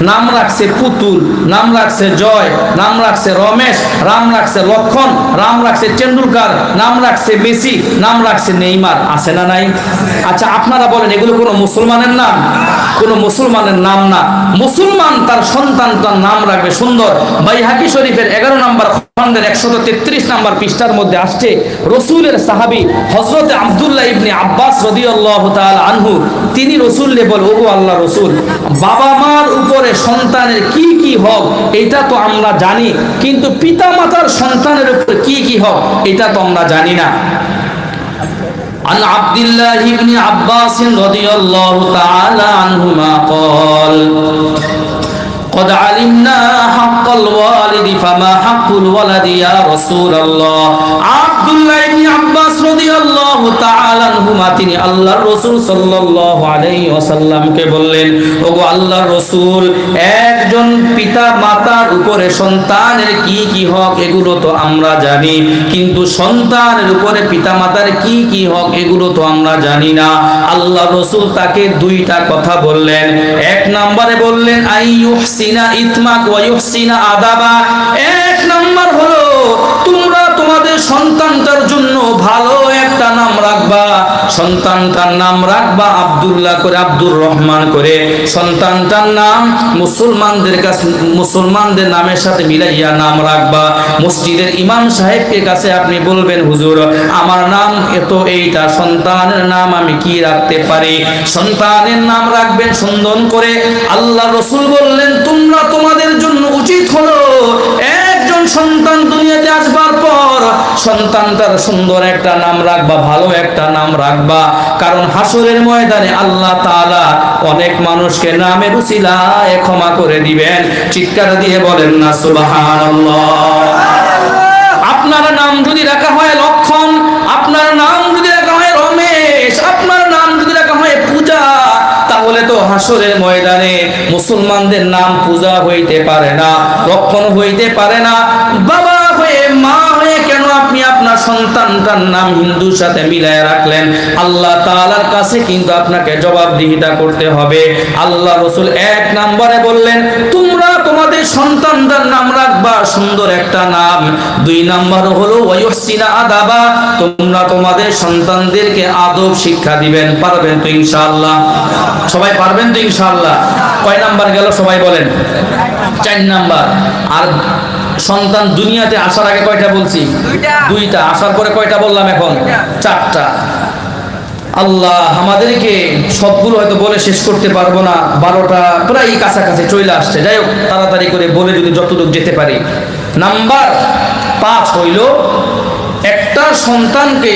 নাম রাখছে পুতুল, নাম রাখছে জয়, নাম রাখছে রমেশ, নাম রাখছে লক্ষণ, নাম রাখছে টেন্ডুলকার, নাম রাখছে মেসি, নাম রাখছে নেইমার, আছে না নাই? আচ্ছা আপনারা বলেন এগুলো কোনো মুসলমানের নাম? কোনো মুসলমানের নাম না। মুসলমান তার সন্তান তার নাম রাখবে সুন্দর। বাইহাকি শরীফের 11 নম্বর খণ্ডের 133 নম্বর পৃষ্ঠার মধ্যে আসছে, রসুলের সাহাবী হযরত আব্দুল্লাহ ইবনে আব্বাস রাদিয়াল্লাহু তাআলা আনহু তিনি রসুলকে বলে, ওগো আল্লাহ রসুল, বাবা মার উপরে সন্তানের কি কি হক এটা তো আমরা জানি, কিন্তু পিতা মাতার সন্তানের উপরে কি কি হক এটা তো আমরা জানি না। عن عبد الله بن عباس رضي الله تعالى عنهما قال قد علمنا حق الوالد فما حق الولد يا رسول الله আব্দুল্লাহ ইবনে আব্বাস রাদিয়াল্লাহু তাআলা আনহুমা তিনি আল্লাহর রাসূল সাল্লাল্লাহু আলাইহি ওয়াসাল্লামকে বললেন, ওগো আল্লাহর রাসূল, একজন পিতা মাতার উপরে সন্তানের কি কি হক এগুলো তো আমরা জানি, কিন্তু সন্তানের উপরে পিতা মাতার কি কি হক এগুলো তো আমরা জানি না। আল্লাহর রাসূল তাকে দুইটা কথা বললেন। এক নম্বরে বললেন আইয়ুহসিনা ইতমাক ওয়া ইউহসিনা আদাবা। এক নম্বর হলো তোমরা তোমাদের সন্তানটার জন্য ভালো একটা নাম রাখবা। সন্তানটার নাম রাখবা আব্দুল্লাহ করে, আব্দুর রহমান করে। সন্তানটার নাম মুসলমানদের কাছে, মুসলমানদের নামের সাথে মিলাইয়া নাম রাখবা। মসজিদের ইমাম সাহেবকে কাছে আপনি বলবেন, হুজুর আমার নাম এত এইটা, সন্তানের নাম আমি কি রাখতে পারি? সন্তানের নাম রাখবেন সুন্দর করে। আল্লাহ রাসূল বললেন, তোমরা তোমাদের জন্য উচিত হলো একজন সন্তান দুনিয়াতে আসবার পর সন্তানটার সুন্দর একটা নাম রাখবা, ভালো একটা নাম রাখবা। কারণ হাসরের ময়দানে আল্লাহ তাআলা অনেক মানুষকে নামের উসিলায় ক্ষমা করে দিবেন। চিৎকার দিয়ে বলেন না সুবহানাল্লাহ। আপনার নাম যদি রাখা হয় লক্ষণ, আপনার নাম যদি রাখা হয় রমেশ, আপনার নাম যদি রাখা হয় পূজা, তাহলে তো হাসরের ময়দানে মুসলমানদের নাম পূজা হইতে পারে না, লক্ষণ হইতে পারে না। বাবা হয়ে মা হয়ে কেন আপনি আপনার সন্তানটার নাম হিন্দুর সাথে মিলায় রাখলেন? আল্লাহ তাআলার কাছে কিন্তু আপনাকে জবাবদিহিতা করতে হবে। আল্লাহ রাসূল এক নম্বরে বললেন, তোমরা তোমাদের সন্তানটার নাম রাখবা সুন্দর একটা নাম। দুই নম্বর হলো ওয়ায়ুহসিনা আদাবা, তোমরা তোমাদের সন্তানদেরকে আদব শিক্ষা দিবেন। পারবেন তো ইনশাআল্লাহ? সবাই পারবেন তো ইনশাআল্লাহ? কয় নাম্বার গেল সবাই বলেন? 4 নাম্বার। আর সন্তান দুনিয়াতে আসার আগে কয়টা বলছি? দুইটা। আসার পরে কয়টা বললাম এখন? 4টা। আল্লাহ আমাদেরকে সবগুলো হয়তো বলে শেষ করতে পারবো না, 12টা প্রায় কাছাকাছি চলে আসছে। যাই হোক তাড়াতাড়ি করে বলে যদি যতটুকু যেতে পারি। নাম্বার 5 হইল একটা সন্তানকে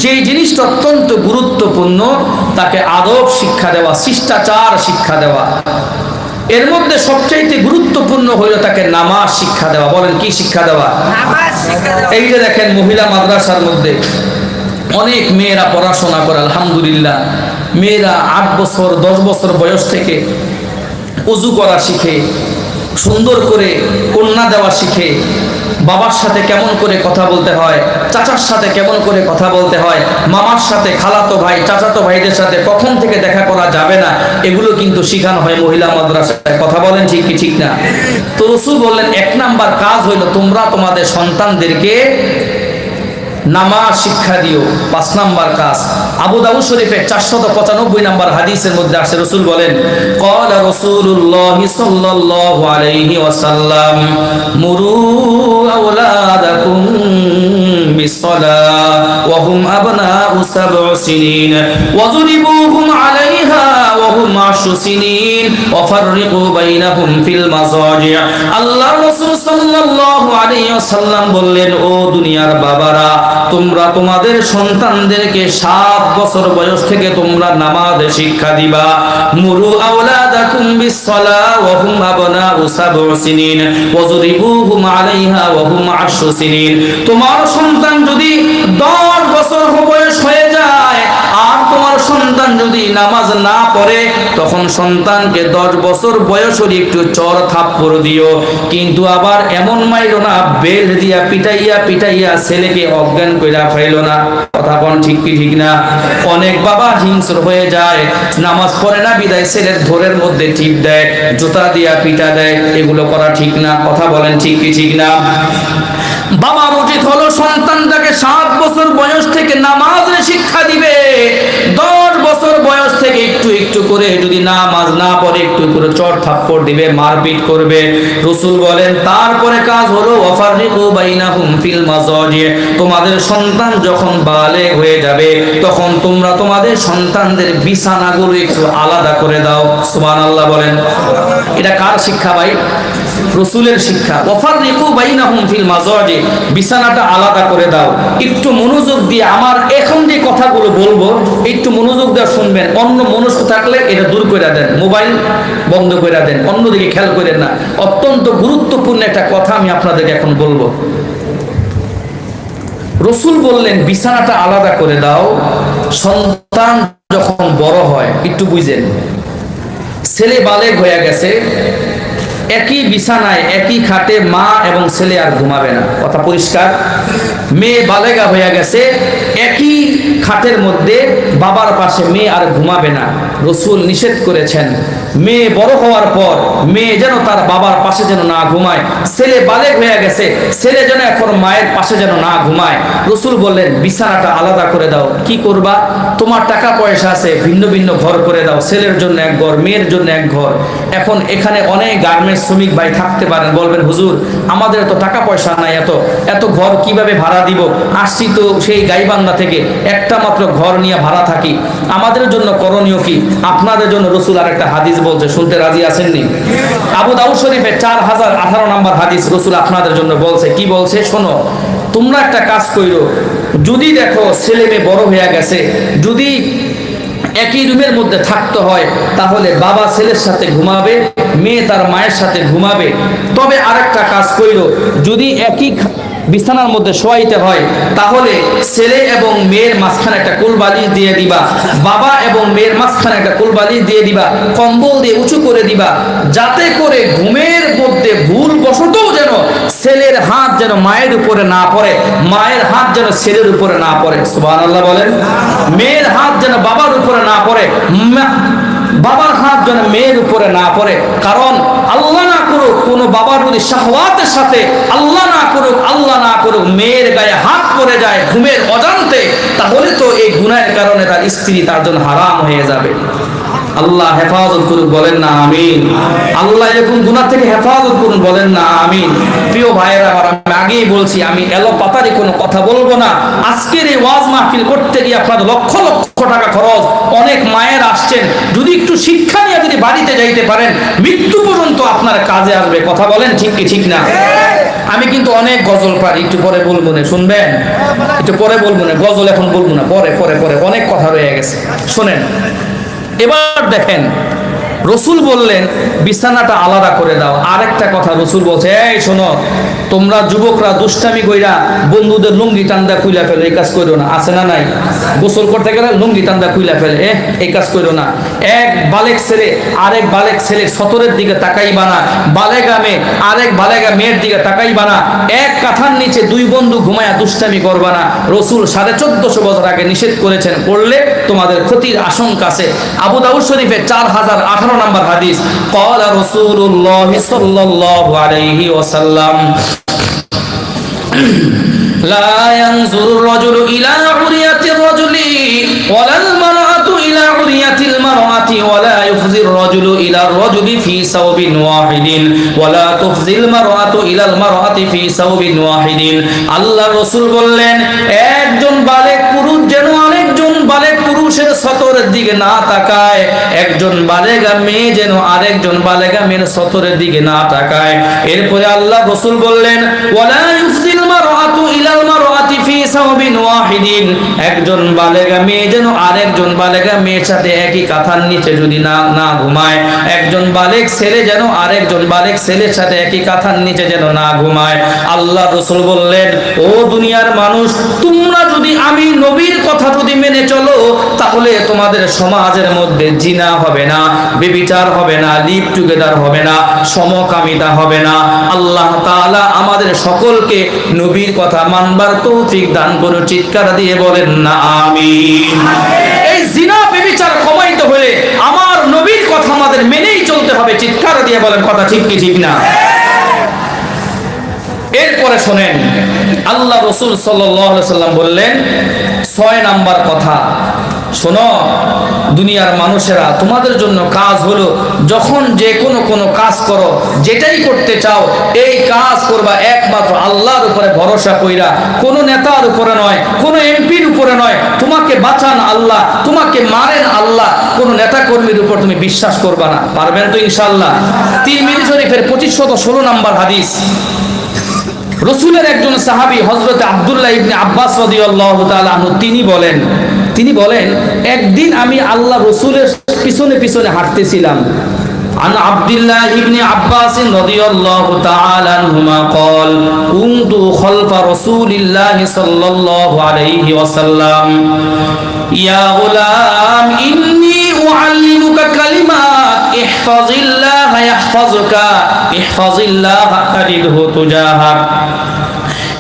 যে জিনিসটা অত্যন্ত গুরুত্বপূর্ণ তাকে আদব শিক্ষা দেওয়া, শিষ্টাচার শিক্ষা দেওয়া। এর মধ্যে সবচাইতে গুরুত্বপূর্ণ হইল তাকে নামাজ শিক্ষা দেওয়া। বলেন কি শিক্ষা দেওয়া? এই যে দেখেন মহিলা মাদ্রাসার মধ্যে অনেক মেয়েরা পড়াশোনা করে, আলহামদুলিল্লাহ। মেয়েরা 8 বছর 10 বছর বয়স থেকে ওযু করা শিখে, সুন্দর করে কন্যা দেওয়া শিখে, বাবার সাথে কেমন করে কথা বলতে হয়, চাচার সাথে কেমন করে কথা বলতে হয়, মামার সাথে, খালাতো ভাই, চাচাতো ভাইদের সাথে কখন থেকে দেখা করা যাবে না, এগুলো কিন্তু শেখানো হয় মহিলা মাদ্রাসায়। কথা বলেন ঠিক কি ঠিক না? তো রাসূল বললেন 1 নাম্বার কাজ হইল তোমরা তোমাদের সন্তানদেরকে নামাজ শিক্ষা দিও। 5 নাম্বার কাজ আবু দাউদ শরীফে 495 নাম্বার হাদিসের মধ্যে আসে, রাসূল বলেন, ক্বালা রাসূলুল্লাহ সাল্লাল্লাহু আলাইহি ওয়াসাল্লাম মুরু আওলাদাকুম বিসসালাহ ওয়া হুম আবনাউ 7 সিনিন ওয়াযরিবুহুম আলাইহা ওয়া হুম 10 সিনিন ওয়া ফাররিকু বাইনাহুম ফিল মাযাজি'। আল্লাহর রাসূল সাল্লাল্লাহু আলাইহি ওয়াসাল্লাম বললেন, ও দুনিয়ার বাবারা, তোমরা তোমাদের সন্তানদেরকে 7 বছর বয়স থেকে তোমরা নামাজ শিক্ষা দিবা। মুরু আওলাদাকুম বিসসালাহ ওয়া হুম আবনাউ 7 সিনিন ওয়াযরিবুহুম আলাইহা ওয়া হুম 10 সিনিন। তোমার সন্তান যদি 10 বছর বয়স হয়ে যায় আর তোমার সন্তান সন্তান যদি নামাজ না পড়ে তখন সন্তানকে 10 বছর বয়স হলে একটু চর থাপ্পড় দিও, কিন্তু আবার এমন মাইরো না বেল দিয়া পিটাইয়া পিটাইয়া ছেলেকে অজ্ঞান কইরা ফাইলো না। কথা কোন ঠিক কি ঠিক না? অনেক বাবা হিংস্র হয়ে যায়, নামাজ পড়ে না বিদায় ছেলের ধরের মধ্যে টিপ দেয়, জুতা দিয়া পিটা দেয়, এগুলো করা ঠিক না। কথা বলেন ঠিক কি ঠিক না? বাবার উচিত হলো সন্তানটাকে 7 বছর বয়স থেকে নামাজের শিক্ষা দিবে। 10 বছর বয়স থেকে একটু একটু করে যদি নামাজ না পড়ে একটু করে চড় থাপ্পড় দিবে, মারপিট করবে। রাসূল বলেন তারপরে কাজ হলো ওয়াফারিকু বাইনাহুম ফিল মাজাজি, তোমাদের সন্তান যখন বালেগ হয়ে যাবে তখন তোমরা তোমাদের সন্তানদের বিছানাগুলো একটু আলাদা করে দাও। সুবহানাল্লাহ বলেন। এটা কার শিক্ষা ভাই? রাসূলের শিক্ষা। ওয়াফারিকু বাইনাহুম ফিল মাজাজি, বিছানাটা আলাদা করে দাও। একটু মনোযোগ দিয়ে আমার এখন যে কথাগুলো বলবো একটু মনোযোগ দিয়ে শুনবেন। অন্য মনস্ক থাকলে এটা দূর করে দেন, মোবাইল বন্ধ করে দেন, অন্যদিকে খেয়াল করেন না। অত্যন্ত গুরুত্বপূর্ণ একটা কথা আমি আপনাদেরকে এখন বলবো। রাসূল বললেন বিছানাটা আলাদা করে দাও। সন্তান যখন বড় হয়, একটু বুঝেন, ছেলে বালেগ হয়ে গেছে, একই বিছানায় একই খাটে মা এবং ছেলে আর ঘুমাবে না। কথা পরিষ্কার? মেয়ে বালেগা হয়ে গেছে, একই খাটের মধ্যে বাবার পাশে মেয়ে আর ঘুমাবে না। রাসূল নিষেধ করেছেন মেয়ে বড় হওয়ার পর মেয়ে যেন তার বাবার পাশে যেন না ঘুমায়, ছেলে বালেগ হয়ে গেছে, ছেলে যেন এখন মায়ের পাশে যেন না ঘুমায়। রাসূল বললেন বিছানাটা আলাদা করে দাও। কি করবা? তোমার টাকা পয়সা আছে, ভিন্ন ভিন্ন ঘর করে দাও, ছেলের জন্য এক ঘর, মেয়ের জন্য এক ঘর। এখন এখানে অনেক গার্মেন্টস শ্রমিক ভাই থাকতে পারেন, বলবেন হুজুর আমাদের তো টাকা পয়সা নাই, এত এত ঘর কিভাবে ভাড়া দিব? আসছি তো সেই গাইবান্ধা থেকে, একটা মাত্র ঘর নিয়ে ভাড়া থাকি, আমাদের জন্য করণীয় কি? আপনাদের জন্য রাসূল আরেকটা হাদিস বলছে, শুনতে রাজি আছেননি? আবু দাউদ শরীফে 4018 নম্বর হাদিস রাসূল আপনাদের জন্য বলছে। কি বলছে শোনো, তোমরা একটা কাজ কইরো, যদি দেখো ছেলে মেয়ে বড় হয়ে গেছে, যদি একই রুমের মধ্যে থাকতে হয় তাহলে বাবা ছেলের সাথে ঘুমাবে, মেয়ে তার মায়ের সাথে ঘুমাবে। তবে আরেকটা কাজ কইরো, যদি একই বিছানার মধ্যে শোয়াইতে হয় তাহলে ছেলে এবং মেয়ের মাঝখানে একটা কোলবালিশ দিয়ে দিবা, বাবা এবং মেয়ের মাঝখানে একটা কোলবালিশ দিয়ে দিবা, কম্বল দিয়ে উঁচু করে দিবা, যাতে করে ঘুমের মধ্যে ভুল বশতও যেন ছেলের হাত যেন মায়ের উপরে না পড়ে, মায়ের হাত যেন ছেলের উপরে না পড়ে। সুবহানাল্লাহ বলেন। মেয়ের হাত যেন বাবার উপরে না পড়ে, বাবার হাত যেন মেয়ের উপরে না পড়ে। কারণ আল্লাহ না করুক কোনো বাবার যদি শাহওয়াতের সাথে, আল্লাহ না করুক মেয়ের গায়ে হাত পড়ে যায় ঘুমের অজান্তে, তাহলে তো এই গুনাহের কারণে তার স্ত্রী তার জন্য হারাম হয়ে যাবে। আল্লাহ হেফাজত করুক, বলেন না আমিন। আল্লাহ এরকম গুনাহ থেকে হেফাজত করুন, বলেন না আমিন। প্রিয় ভাইয়েরা আমার, আমি আগেই বলছি আমি এলো পাতারি কোনো কথা বলবো না। আজকের এই ওয়াজ মাহফিল করতে গিয়ে আপনাদের লক্ষ লক্ষ টাকা খরচ, অনেক মায়ের আসছেন, যদি একটু শিক্ষা নিয়ে যদি বাড়িতে যাইতে পারেন মৃত্যু পর্যন্ত আপনার কাজে আসবে। কথা বলেন ঠিক কি ঠিক না? আমি কিন্তু অনেক গজল পারি, একটু পরে বলবো না, শুনবেন? একটু পরে বলবো না, গজল এখন বলবো না, পরে পরে পরে অনেক কথা রয়ে গেছে, শোনেন। এবার দেখেন রাসূল বললেন বিছানাটা আলাদা করে দাও। আরেকটা কথা রাসূল বলছে, এই শোনো, তোমরা যুবকরা দুষ্টামি কইরা বন্ধুদের লুঙ্গি টান্দা খুইলা ফেলে, এই কাজ করো না। আছে না নাই? গোসল করতে গেলে লুঙ্গি টান্দা খুইলা ফেলে, এই কাজ করো না। এক বালেক ছেলে আরেক বালেক ছেলে সতরের দিকে তাকাইবা না, বালেগা মেয়ে আরেক বালেগা মেয়ের দিকে তাকাইবা না, এক কাঁথার নিচে দুই বন্ধু ঘুমায়া দুষ্টামি করবা না। রাসূল 1450 বছর আগে নিষেধ করেছেন, করলে তোমাদের ক্ষতির আশঙ্কা আছে। আবু দাউদ শরীফে 4018 নম্বর হাদিস, ক্বালা রাসূলুল্লাহ সাল্লাল্লাহু আলাইহি ওয়াসাল্লাম লা ইয়ানজুরু রাজুলু ইলা উরিয়াতির রাজুলি ওয়ালাল মারআতু ইলা উরিয়াতিল মারআতি ওয়ালা ইফজির রাজুলু ইলা রাজুলি ফি সাওবিন ওয়াহিদিন ওয়ালা তুফজিল মারআতু ইলাল মারআতি ফি সাওবিন ওয়াহিদিন। আল্লাহ রাসূল বললেন একজন বালেগ পুরুষ যেন আরেকজন বালেগ পুরুষের সতরের দিকে না তাকায়, একজন বালেগা মেয়ে যেন আরেকজন বালেগা মেয়ের সতরের দিকে না তাকায়। এরপরে আল্লাহ রাসূল বললেন ওয়ালা ইফজিল মারআতু ইলাল মারআতি ফি বিসাওবিন ওয়াহিদিন, একজন বালেগা মেয়ে যেন আরেকজন বালেগা মেয়ের সাথে একই কাঁথার নিচে যদি না ঘুমায়, একজন বালেগ ছেলে যেন আরেকজন বালেগ ছেলের সাথে একই কাঁথার নিচে যেন না ঘুমায়। আল্লাহ রাসূল বললেন, ও দুনিয়ার মানুষ, তোমরা যদি আমি নবীর কথা যদি মেনে চলো, তাহলে তোমাদের সমাজের মধ্যে জিনা হবে না, ব্যভিচার হবে না, লিভ টুগেদার হবে না, সমকামিতা হবে না। আল্লাহ তাআলা আমাদের সকলকে নবীর কথা মানবার তৌফিক দান করুন। চিৎকার দিয়ে বলেন না আমিন। এই জিনা ব্যভিচার কমাইতে হলে আমার নবীর কথা আমাদের মেনেই চলতে হবে। চিৎকার দিয়ে বলেন কথা ঠিক কি ঠিক না? এরপরে শোনেন, আল্লাহ রাসূল সাল্লাল্লাহু আলাইহি সাল্লাম বললেন 6 নাম্বার কথা, শোনো দুনিয়ার মানুষেরা, তোমাদের জন্য কাজ হলো যখন যে কোনো কাজ করো, যেটাই করতে চাও এই কাজ করবা একমাত্র আল্লাহর উপরে ভরসা কইরা, কোনো নেতার উপরে নয়, কোনো এমপির উপরে নয়। তোমাকে বাঁচান আল্লাহ, তোমাকে মারেন আল্লাহ, কোনো নেতা কর্মীর উপর তুমি বিশ্বাস করবা না। পারবেন তো ইনশাআল্লাহ? তিরমিজি শরীফের 2516 নাম্বার হাদিস, রাসূলের একজন সাহাবী হযরত আব্দুল্লাহ ইবনে আব্বাস রাদিয়াল্লাহু তাআলা আনহু তিনি বলেন একদিন আমি আল্লাহ রাসূলের পিছনে পিছনে হাঁটতেছিলাম। আন আব্দুল্লাহ ইবনে আব্বাস রাদিয়াল্লাহু তাআলা আনহুমা قال كنت خلف رسول الله صلى الله عليه وسلم يا غلام إني أعلمك كلمات احفظ الله يحفظك احفظ الله تجده تجاهك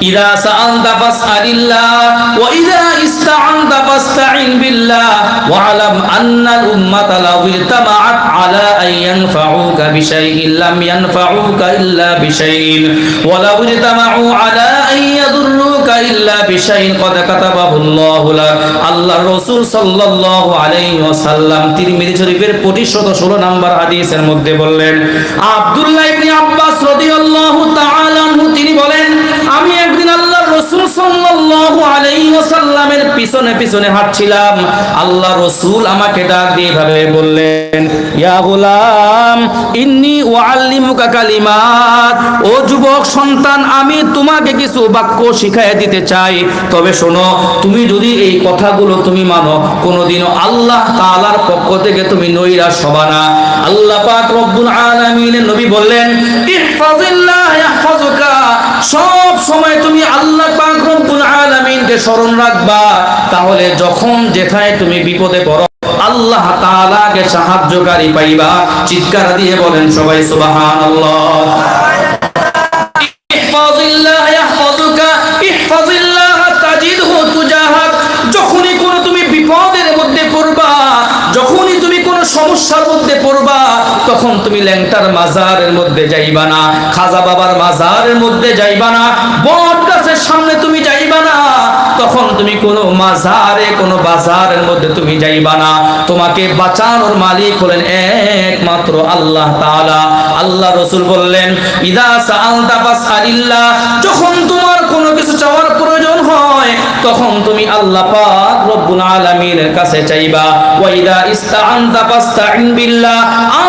إذا سألت فاسأل الله وإذا استعنت فاستعن بالله واعلم أن الأمة لو اجتمعت على أن ينفعوك بشيء لم ينفعوك إلا بشيء ولو اجتمعوا على أن يضروك إلا بشيء قد كتبه الله لك। আল্লাহ রাসূল সাল্লাল্লাহু আলাইহি ওয়াসাল্লাম তিরমিজি শরীফের 2516 নাম্বার হাদিসের মধ্যে বললেন, আব্দুল্লাহ ইবনে আব্বাস রাদিয়াল্লাহু তাআলা আনহু তিনি বলেন, আমি একদিন আল্লাহর রাসূল সাল্লাল্লাহু আলাইহি ওয়াসাল্লামের পিছনে পিছনে হাঁটছিলাম। আল্লাহ রাসূল আমাকে ডাক দিয়ে এভাবে বললেন, ইয়া গোলাম ইন্নী উআল্লিমুকা কালিমাত, ও যুবক সন্তান, আমি তোমাকে কিছু বাক্য শিখাইয়া দিতে চাই। তবে শোনো, তুমি যদি এই কথাগুলো তুমি মানো, কোনোদিনও আল্লাহ তাআলার পক্ষ থেকে তুমি নৈরাশ হবা না। আল্লাহ পাক রব্বুল আলামিনের নবী বললেন, ইহফাজিল্লাহ ইয়াহফাজুকা, সব সময় তুমি আল্লাহ পাক রব্বুল আলামিনকে স্মরণ রাখবা, তাহলে যখন যেখানে তুমি বিপদে পড়ো আল্লাহ তাআলাকে সাহায্যকারী পাইবা। চিৎকার দিয়ে বলেন সবাই সুবহানাল্লাহ। ইহফাজিল্লাহ ইয়াহফাজুকা ইহফাজিল্লাহ তাজিদহু তুজাহাক, যখনই কোনো তুমি বিপদের মধ্যে পড়বা, যখনই তুমি কোনো সমস্যার মধ্যে পড়বা, তখন তুমি ল্যাংটার মাজারের মধ্যে যাইবা না, খাজা বাবার মাজারের মধ্যে যাইবা না, বট গাছের সামনে তুমি যাইবা না, তখন তুমি কোনো মাজারে কোনো বাজারের মধ্যে তুমি যাইবা না। তোমাকে বাঁচানোর মালিক হলেন একমাত্র আল্লাহ তাআলা। আল্লাহ রাসূল বললেন, ইদা সাআলতা ফাসআলিল্লাহ, যখন তোমার কোনো কিছু চাওয়ার প্রয়োজন হয় তখন তুমি আল্লাহ পাক রব্বুল আলামিনের কাছে চাইবা। ওয়া ইদা ইসতাআনতা ফাসতাইন বিল্লাহ,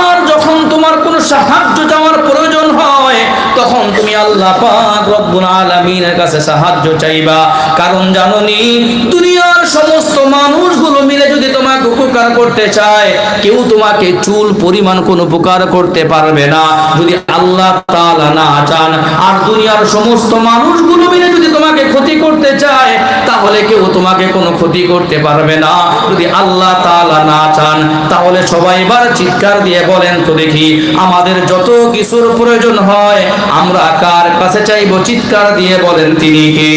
আর যখন তোমার কোনো সাহায্য চাওয়ার প্রয়োজন হয় তখন তুমি আল্লাহ পাক রব্বুল আলামিনের কাছে সাহায্য চাইবা। কারণ জানোনি, দুনিয়ার সমস্ত মানুষগুলো মিলে যদি তোমাকে উপকার করতে চায়, কেউ তোমাকে চুল পরিমাণ কোনো উপকার করতে পারবে না যদি আল্লাহ তাআলা না চান। আর দুনিয়ার সমস্ত মানুষগুলো মিলে যদি তোমাকে ক্ষতি করতে চায়, তাহলে কেউ তোমাকে কোনো ক্ষতি করতে পারবে না যদি আল্লাহ তাআলা না চান। তাহলে সবাই এবার চিৎকার দিয়ে বলেন তো দেখি, আমাদের যত কিছুর প্রয়োজন হয় আমরা কার কাছে চাইবো? চিৎকার দিয়ে বলেন তিনি কে?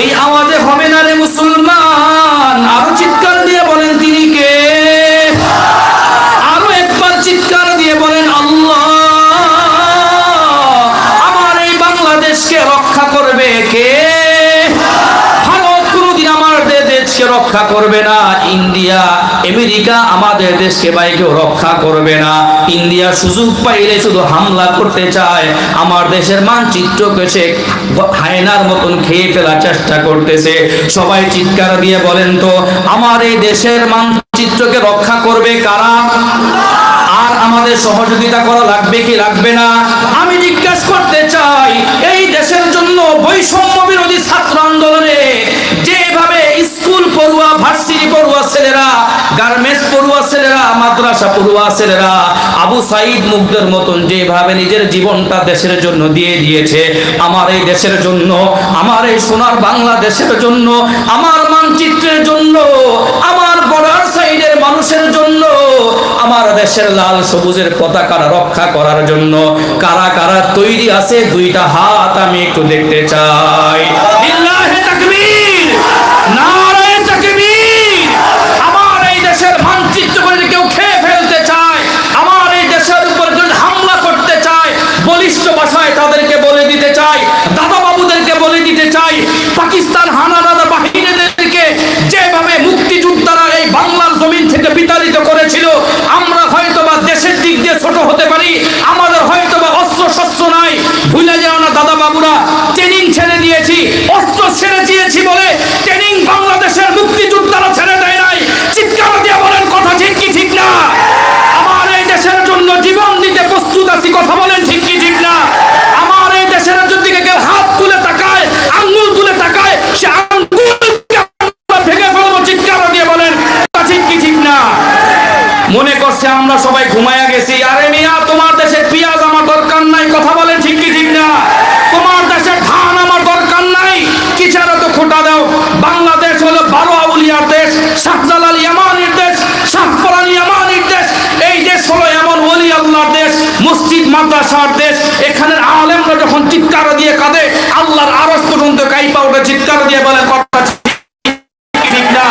এই আওয়াজে হবে না রে মুসলমান, আরো চিৎকার দিয়ে বলেন তিনি কে? আরো একবার চিৎকার দিয়ে বলেন আল্লাহ। আমার এই বাংলাদেশকে রক্ষা করবে কে? ভারত কোনোদিন আমাদের দেশকে রক্ষা করবে না, ইন্ডিয়া আমেরিকা আমাদের দেশকে কেউ রক্ষা করবে না। ইন্ডিয়া সুযোগ পাইলে শুধু হামলা করতে চায়, আমার দেশের মানচিত্রকে সে হায়নার মতন খেয়ে ফেলার চেষ্টা করতেছে। সবাই চিৎকার দিয়ে বলেন তো, আমার এই দেশের মানচিত্রকে রক্ষা করবে কারা? আর আমাদের সহযোগিতা করা লাগবে কি লাগবে না? আমি জিজ্ঞাসা করতে চাই, এই দেশের জন্য বৈষম্য বিরোধী ছাত্র আন্দোলন গার্মেন্টস পড়ুয়া ছেলেরা, মাদ্রাসা পড়ুয়া ছেলেরা আবু সাইদ মুগ্ধের মতন যেভাবে নিজের জীবনটা দেশের জন্য দিয়ে দিয়েছে, আমার এই দেশের জন্য, আমার এই সোনার বাংলাদেশের জন্য, আমার মানচিত্রের জন্য, আমার বর্ডার সাইডের মানুষের জন্য, আমার দেশের লাল সবুজের পতাকা রক্ষা করার জন্য কারা কারা তৈরি আছে? দুইটা হাত আমি একটু দেখতে চাই। লিল্লাহি তাকবীর, নারে তাকবীর। আমার এই দেশের মানচিত্র করে কেউ খেয়ে ফেলতে চায়, আমার এই দেশের উপর যদি হামলা করতে চায়, বলিষ্ঠ ভাষায় তাদেরকে বলে দিতে চাই, দাদা বাবুদেরকে বলে দিতে চাই, পাকিস্তান হানাদার বাহিনীদেরকে যেভাবে মুক্তিযোদ্ধারা এই বাংলার জমিন থেকে বিতাড়িত করেছিল, আমরা হয়তোবা দেশের দিক দিয়ে ছোট হতে পারি, আমাদের হয়তোবা অস্ত্র শস্ত্র নাই, ভুলে যাও না দাদা বাবুরা, ট্রেনিং ছেড়ে দিয়েছি, অস্ত্র ছেড়ে দিয়েছি বলে ট্রেনিং বাংলাদেশের মুক্তিযোদ্ধারা ছেড়ে দেয় নাই। চিৎকার দিয়ে বলেন কথা ঠিক কি ঠিক না? আমার এই দেশের জন্য জীবন দিতে প্রস্তুত আছি, কথা বলেন ঠিক কি ঠিক না? আমার এই দেশের দিকে কেউ হাত তুলে তাকায়, আঙ্গুল তুলে তাকায়, সে আঙ্গুল ভেঙে ফেলবো। চিৎকার দিয়ে বলেন ঠিক কি ঠিক না? মনে করছে আমরা সবাই ঘুমায়া গেছি। আরে মিয়া, তোমার দেশের পেঁয়াজ আমার দরকার নাই, কথা বলেন ঠিক কি ঠিক না? তোমার দেশের ধান আমার দরকার নাই, কিসের তো খোটা দাও? বাংলাদেশ হলো 12 আউলিয়ার দেশ, শাহজালাল ইয়ামানির দেশ, শাহপরানি ইয়ামানির দেশ। এই দেশ হলো এমন ওলি আল্লাহর দেশ, মসজিদ মাদ্রাসার দেশ। এখানের আলেমরা যখন চিৎকার দিয়ে কাঁদে, আল্লাহর আরশ পর্যন্ত কাইপা ওঠে। চিৎকার দিয়ে বলে কথা ঠিক না?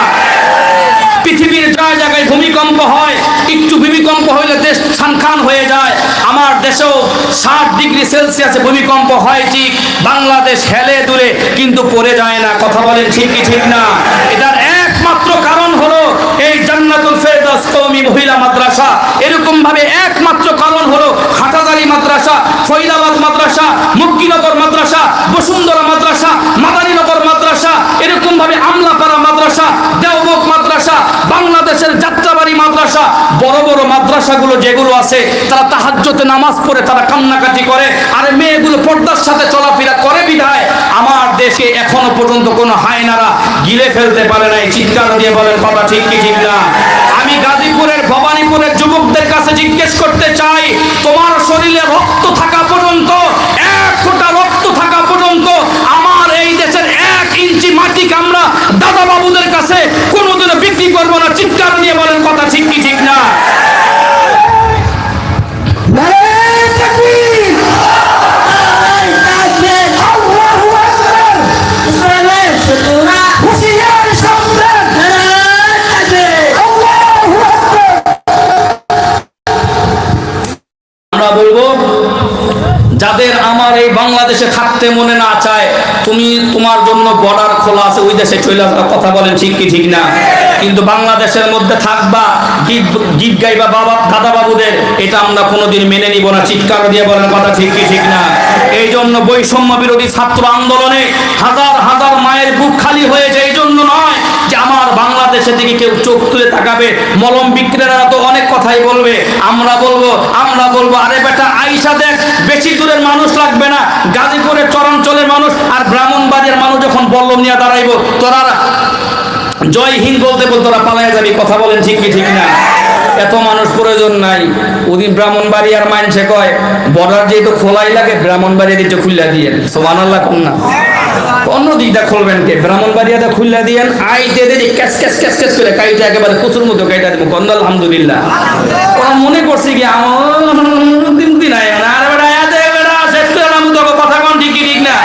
পৃথিবীর যা জায়গায় ভূমিকম্প হয়, একটু ভূমিকম্প হইলে দেশ ছানখান হয়ে যায়। আমার দেশেও 60 ডিগ্রি সেলসিয়াসে ভূমিকম্প হয় ঠিক, বাংলাদেশ হেলে দুলে কিন্তু পড়ে যায় না। কথা বলেন ঠিক কি ঠিক না? এটার একমাত্র কারণ হলো এই জান্নাতুল ফেরদাউস কওমি মহিলা মাদ্রাসা। এরকম ভাবে একমাত্র কারণ হলো হাটাজারি মাদ্রাসা, ফরিদাবাদ মাদ্রাসা, মুক্তিনগর মাদ্রাসা, বসুন্ধরা মাদ্রাসা, মাদারীনগর মাদ্রাসা, এরকম ভাবে আমলাপাড়া মাদ্রাসা, দেওবন্দ মাদ্রাসা, বাংলাদেশের যাত্রাবাড়ি মাদ্রাসা, বড় বড় মাদ্রাসাগুলো যেগুলো আছে, তারা তাহাজ্জুদে নামাজ পড়ে তারা কান্নাকাটি করে, আর মেয়েগুলো পর্দার সাথে চলাফেরা করে বিধায় আমার দেশে এখনো পর্যন্ত কোনো হায়নারা গিলে ফেলতে পারে নাই। চিৎকার দিয়ে বলেন কথা ঠিক কি ঠিক না? আমি গাজীপুরের ভবানীপুরের যুবকদের কাছে জিজ্ঞেস করতে চাই, তোমার শরীরে রক্ত থাকা পর্যন্ত, 1 ফোঁটা রক্ত থাকা পর্যন্ত আমার এই দেশের 1 ইঞ্চি মাটি আমরা দাদা বাবুদের কাছে কোনোদিনও বিক্রি করবো না। চিৎকার দিয়ে বলেন কথা ঠিক কি ঠিক না? আমরা বলবো, যাদের আমার এই বাংলাদেশে থাকতে মনে না চায়, তুমি তোমার জন্য বর্ডার খোলা আছে, ওই দেশে চলে যাও। কথা বলেন ঠিক কি ঠিক না? কিন্তু বাংলাদেশের মধ্যে থাকবা, গীত গাইবা বাবা দাদা বাবুদের, এটা আমরা কোনোদিন মেনে নিব না। চিৎকার দিয়ে বলেন কথা ঠিক কি ঠিক না? এই জন্য বৈষম্য বিরোধী ছাত্র আন্দোলনে হাজার হাজার মায়ের বুক খালি হয়েছে। এই জন্য নয় যে আমার বাংলাদেশের দিকে কেউ চোখ তুলে তাকাবে, মলম বিক্রেতারা তো অনেক কথাই বলবে, আমরা বলবো আরে বেটা আইসা দেখ, বেশি দূরের মানুষ লাগবে না, গাজীপুরের চরাঞ্চলের মানুষ আর ব্রাহ্মণবাড়িয়ার মানুষ যখন বল্লম নিয়ে দাঁড়াইবো, তোরা জয় হিন্দ বলতে বলতে তোরা পালায় যাবি। কথা বলেন ঠিক কি ঠিক না? এত মানুষ প্রয়োজন নাই। ওদিন ব্রাহ্মণবাড়িয়ার মাইনসে কয় বর্ডার যেহেতু খোলাই লাগে, ব্রাহ্মণবাড়িয়া দিতে খুললা দিয়ে সুবহানাল্লাহ কোন না, অন্য দিকটা খুলবেন কে? ব্রাহ্মণবাড়িয়াতে খুললা দিয়েন, আইতে দেরি ক্যাস ক্যাস ক্যাস ক্যাস করে কাইটা একেবারে কুচুর মতো কাইটা দেবো। গন্ধ আলহামদুলিল্লাহ। ওরা মনে করছে কি আমার দিন আয় না, আরে বেটা আয়াতে বেটা শেষ করে নাম তো কথা কোন ঠিক কি ঠিক না?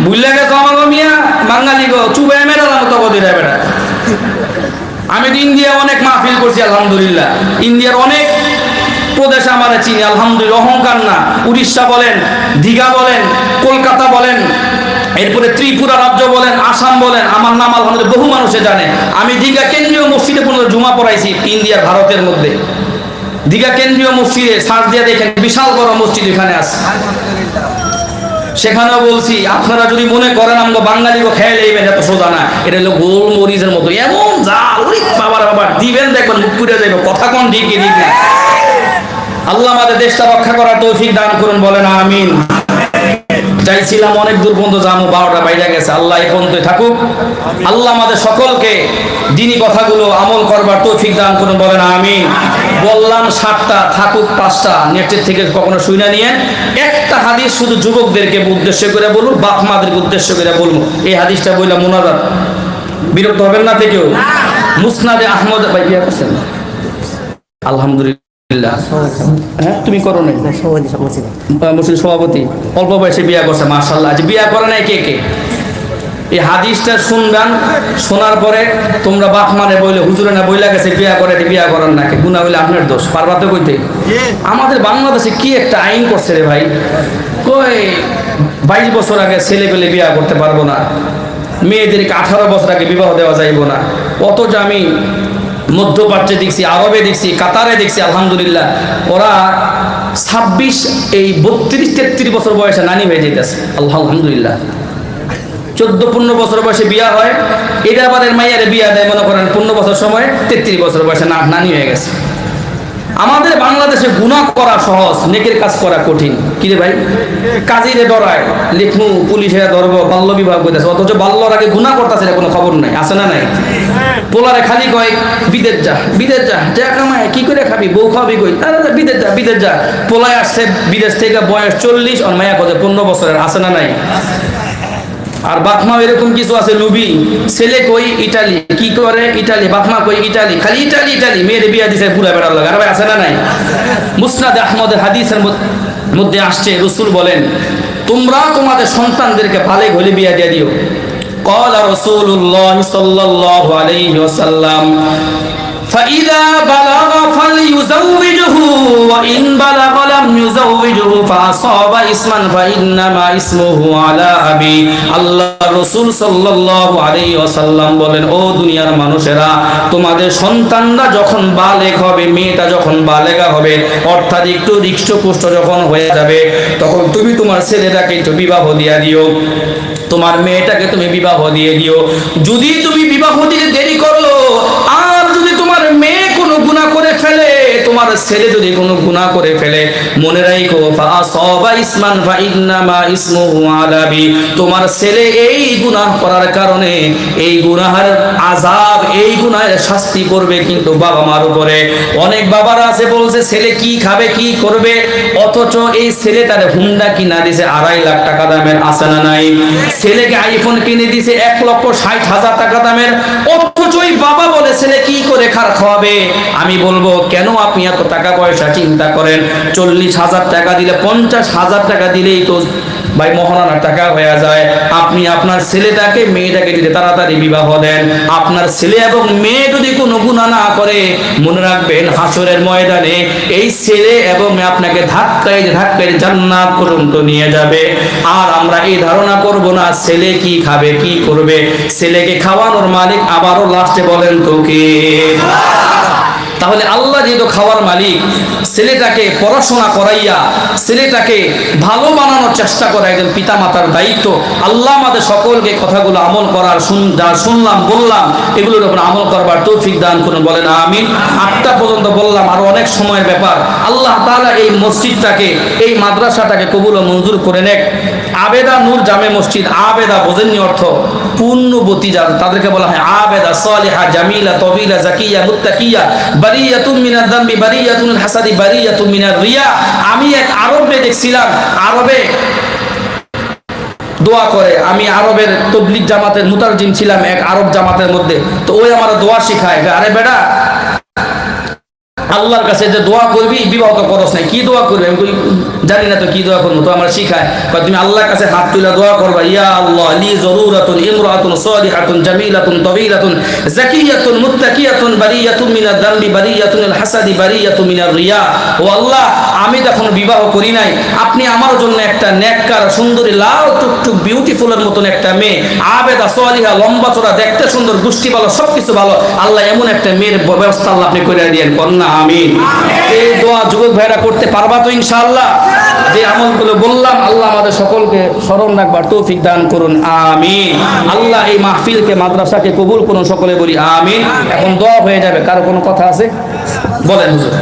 ভুললে গেছো আমার মিয়া বাঙালি গো, চুবে মেরা নাম তো বদিরা বেটা। আমি তো ইন্ডিয়া অনেক মাহফিল করছি আলহামদুলিল্লাহ, ইন্ডিয়ার অনেক প্রদেশ আমার চিনি আলহামদুলিল্লাহ। অহংকার না, উড়িষ্যা বলেন, দীঘা বলেন, কলকাতা বলেন, এরপরে ত্রিপুরা রাজ্য বলেন, আসাম বলেন, আমার নাম আলহামদুলিল্লাহ বহু মানুষে জানে। আমি দীঘা কেন্দ্রীয় মসজিদে পর্যন্ত জুমা পড়াইছি ইন্ডিয়ার, ভারতের মধ্যে। দীঘা কেন্দ্রীয় মসজিদে সার্চ দিয়ে দেখেন, বিশাল বড় মসজিদ এখানে আছে। সেখানেও বলছি, আপনারা যদি মনে করেন আমরা বাঙালিকে খেয়ে নেবেন, এত সোজা না। এটা হলো গোল মরিচের মতো, এমন জাল, ওই বাবার বাবার দিবেন দেখবেন মুখ পুড়ে যাবে। কথা কোন ঠিক কি ঠিক না? আল্লাহ আমাদের দেশটা রক্ষা করার তৌফিক দান করুন, বলেন আমিন। চাইছিলাম অনেক দূর পর্যন্ত যাবো, 12টা বাইরে গেছে। আল্লাহ এই পর্যন্তই থাকুক। আল্লাহ আমাদের সকলকে দিনী কথাগুলো আমল করবার তৌফিক দান করুন, বলেন আমিন। বললাম 7টা, থাকুক 5টা, নেটের থেকে কখনো শুনে নিয়েন। একটা হাদিস শুধু যুবকদেরকে উদ্দেশ্য করে বলবো, বাপ মাদেরকে উদ্দেশ্য করে বলবো। এই হাদিসটা বললাম মোনাজাত, বিরক্ত হবেন না থেকেও। মুসনাদে আহমদ ভাই বিয়া করছেন? আলহামদুলিল্লাহ। হ্যাঁ, তুমি করো নাই? মুসলিম সভাপতি অল্প বয়সে বিয়া করছে, মাশাআল্লাহ। আজ বিয়া করে নাই কে কে? এই হাদিসটা শুনবেন, শোনার পরে তোমরা বাপ মানে বইলে হুজুরে না বইলা গেছে বিয়া করে, বিয়া করার নাকি গুনাহ হইলে আপনার দোষ, পারবা তো কইতে? আমাদের বাংলাদেশে কি একটা আইন করছে রে ভাই, কই 22 বছর আগে ছেলে পেলে বিয়া করতে পারবো না, মেয়েদেরকে 18 বছর আগে বিবাহ দেওয়া যাইব না। অথচ আমি মধ্যপ্রাচ্যে দেখছি, আরবে দেখছি, কাতারে দেখছি, আলহামদুলিল্লাহ ওরা 26 এই 32-33 বছর বয়সে নানি হয়ে যেতেছে, আলহামদুলিল্লাহ। 14-15 বছর বয়সে বিয়া হয়, এটা আবার এর মাইয়ারে বিয়া দেয় মনে করেন 15 বছর সময়, 33 বছর বয়সে নানি হয়ে গেছে। আমাদের বাংলাদেশে গুনাহ করা সহজ, নেকের কাজ করা কঠিন। কি রে ভাই, কাজীরে ডরায়, লিখমু পুলিশে ধরবো, বাল্য বিবাহ করতেছে, অথচ বাল্যর আগে গুনাহ করতেছে কোনো খবর নাই, আছে না নাই? পোলারে খালি কয় বিদেশ যা, বিদেশ যা, যা কামায় কি করে খাবি, বউ খাবি কই, বিদেশ যা, বিদেশ যা। পোলায় আসছে বিদেশ থেকে, বয়স 40, আর মায়া কত 15 বছরের, আছে না নাই? আর বাপমা এরকম কিছু আছে লুবি, ছেলে কই ইটালি, কি করে ইটালি, বাপমা কই ইটালি, খালি ইটালি ইটালি, মেয়ের বিয়া দিছে পুরা বেড়ার লাগে। আর ভাই আছে না নাই? মুসনাদে আহমদের হাদিসের মধ্যে আসছে, রাসূল বলেন তোমরা তোমাদের সন্তানদেরকে ভালো হলে বিয়া দিয়ে দিও। ক্বালা রাসূলুল্লাহ সাল্লাল্লাহু আলাইহি ওয়াসাল্লাম فإذا بلغ فليزوجه وإن بلغ لم يزوجه فأصاب اسما فإنما اسمه على أبي। আল্লাহ রাসূল সাল্লাল্লাহু আলাইহি ওয়াসাল্লাম বলেন, ও দুনিয়ার মানুষেরা, তোমাদের সন্তানরা যখন বালেগ হবে, মেয়েটা যখন বালেগা হবে, অর্থাৎ একটু হৃষ্টপুষ্ট যখন হয়ে যাবে, তখন তুমি তোমার ছেলেটাকে একটু বিবাহ দিয়ে দিও, তোমার মেয়েটাকে তুমি বিবাহ দিয়ে দিও। যদি তুমি বিবাহ দিতে দেরি করো, আর যদি তোমার মেয়ে কোনো গুনাহ করে ফেলে, তোমার ছেলে যদি কোনো গুনাহ করে ফেলে, মনে রাখো ফাসাবা ইসমান ফাইন্নামা ইসমুহু আলাবি, তোমার ছেলে এই গুনাহ করার কারণে এই গুনাহের আযাব, এই গুনাহের শাস্তি করবে কিন্তু বাবা মার উপরে। অনেক বাবারা আছে বলছে ছেলে কি খাবে কি করবে, অথচ এই ছেলে তার হুন্ডা কিনা দিছে 2.5 লাখ টাকা দামের, আছে না নাই? ছেলেকে আইফোন কিনে দিছে 1,60,000 টাকা দামের, অথচ ওই বাবা বলে ছেলে কি করে খাওয়াবে। আমি বলবো কেন আপনি এত টাকা পয়সা চিন্তা করেন? 40,000 টাকা দিলে, 50,000 টাকা দিলেই তো ভাই মহানার টাকা হয়ে যায়। আপনি আপনার ছেলেটাকে মেয়েটাকে যদি তাড়াতাড়ি বিবাহ দেন, আপনার ছেলে এবং মেয়ে যদি কোনো গুনাহ না করে, মনে রাখবেন হাসরের ময়দানে এই ছেলে এবং মেয়ে আপনাকে ধাক্কায় ধাক্কায় জান্নাত পর্যন্ত নিয়ে যাবে। আর আমরা এই ধারণা করব না ছেলে কি খাবে কি করবে। ছেলেকে খাওয়ানোর মালিক আবারও লাস্টে বলেন তো কে? তাহলে আল্লাহ যেহেতু খাওয়ার মালিক, ছেলেটাকে পড়াশোনা করাইয়া ছেলেটাকে ভালো বানানোর চেষ্টা করা একজন পিতা মাতার দায়িত্ব। আল্লাহ আমাদের সকলকে কথাগুলো আমল করার, যা শুনলাম বললাম এগুলোর উপর আমল করবার তৌফিক দান করুন, বলেন আমিন। 8টা পর্যন্ত বললাম, আরো অনেক সময়ের ব্যাপার। আল্লাহ তাআলা এই মসজিদটাকে, এই মাদ্রাসাটাকে কবুল ও মঞ্জুর করে নেক। আবেদা নূর জামে মসজিদ, আবেদা বোঝেননি অর্থ? পুণ্যবতী, যারা তাদেরকে বলা হয় আবেদা, সালিহা, জামিলা, তবিলা, জাকিয়া, মুত্তাকিয়া, বারিয়াতুম মিনাদ দামবি, বারিয়াতুল হাসাদি, বারিয়াতুম মিনার রিয়া। আমি এক আরবে দেখছিলাম, আরবে দোয়া করে। আমি আরবের তবলিগ জামাতের মুতারজিম ছিলাম এক আরব জামাতের মধ্যে, তো ওই আমার দোয়া শিখায়, আরে বেটা আল্লাহর কাছে যে দোয়া করবি, বিবাহ তো করস নাই, কি দোয়া করবি? আমি জানি না তো কি দোয়া করবো, তো আমার শিখায় তুমি আল্লাহর কাছে হাত তুলে দোয়া করবা, ইয়া আল্লাহ লি জরুরাতুন ইমরাতুন সালিহাতুন জামিলাতুন তাবিলাতুন জাকিয়াতুন মুত্তাকিয়াতুন বারিয়াতুন মিনাদ দামবি, বারিয়াতুল হাসাদি, বারিয়াতুন মিনার রিয়া। ও আল্লাহ, আমি তখন বিবাহ করি নাই, আপনি আমার জন্য একটা নেককার সুন্দরী লাল টুকটুক বিউটিফুলের মতন একটা মেয়ে, আবেদা সালিহা, লম্বা চড়া, দেখতে সুন্দর, গোষ্ঠী ভালো, সবকিছু ভালো, আল্লাহ এমন একটা মেয়ের ব্যবস্থা আল্লাহ আপনি করে দিয়েন, কন্যা আমিন। এই দোয়া যুবক ভাইরা করতে পারবা তো ইনশাআল্লাহ? যে আমলগুলো বললাম আল্লাহ আমাদের সকলকে স্মরণ রাখবার তৌফিক দান করুন, আমিন। আল্লাহ এই মাহফিলকে, মাদ্রাসাকে কবুল করুন, সকলে বলি আমিন। এখন দোয়া হয়ে যাবে। কারো কোনো কথা আছে? বলেন হুজুর।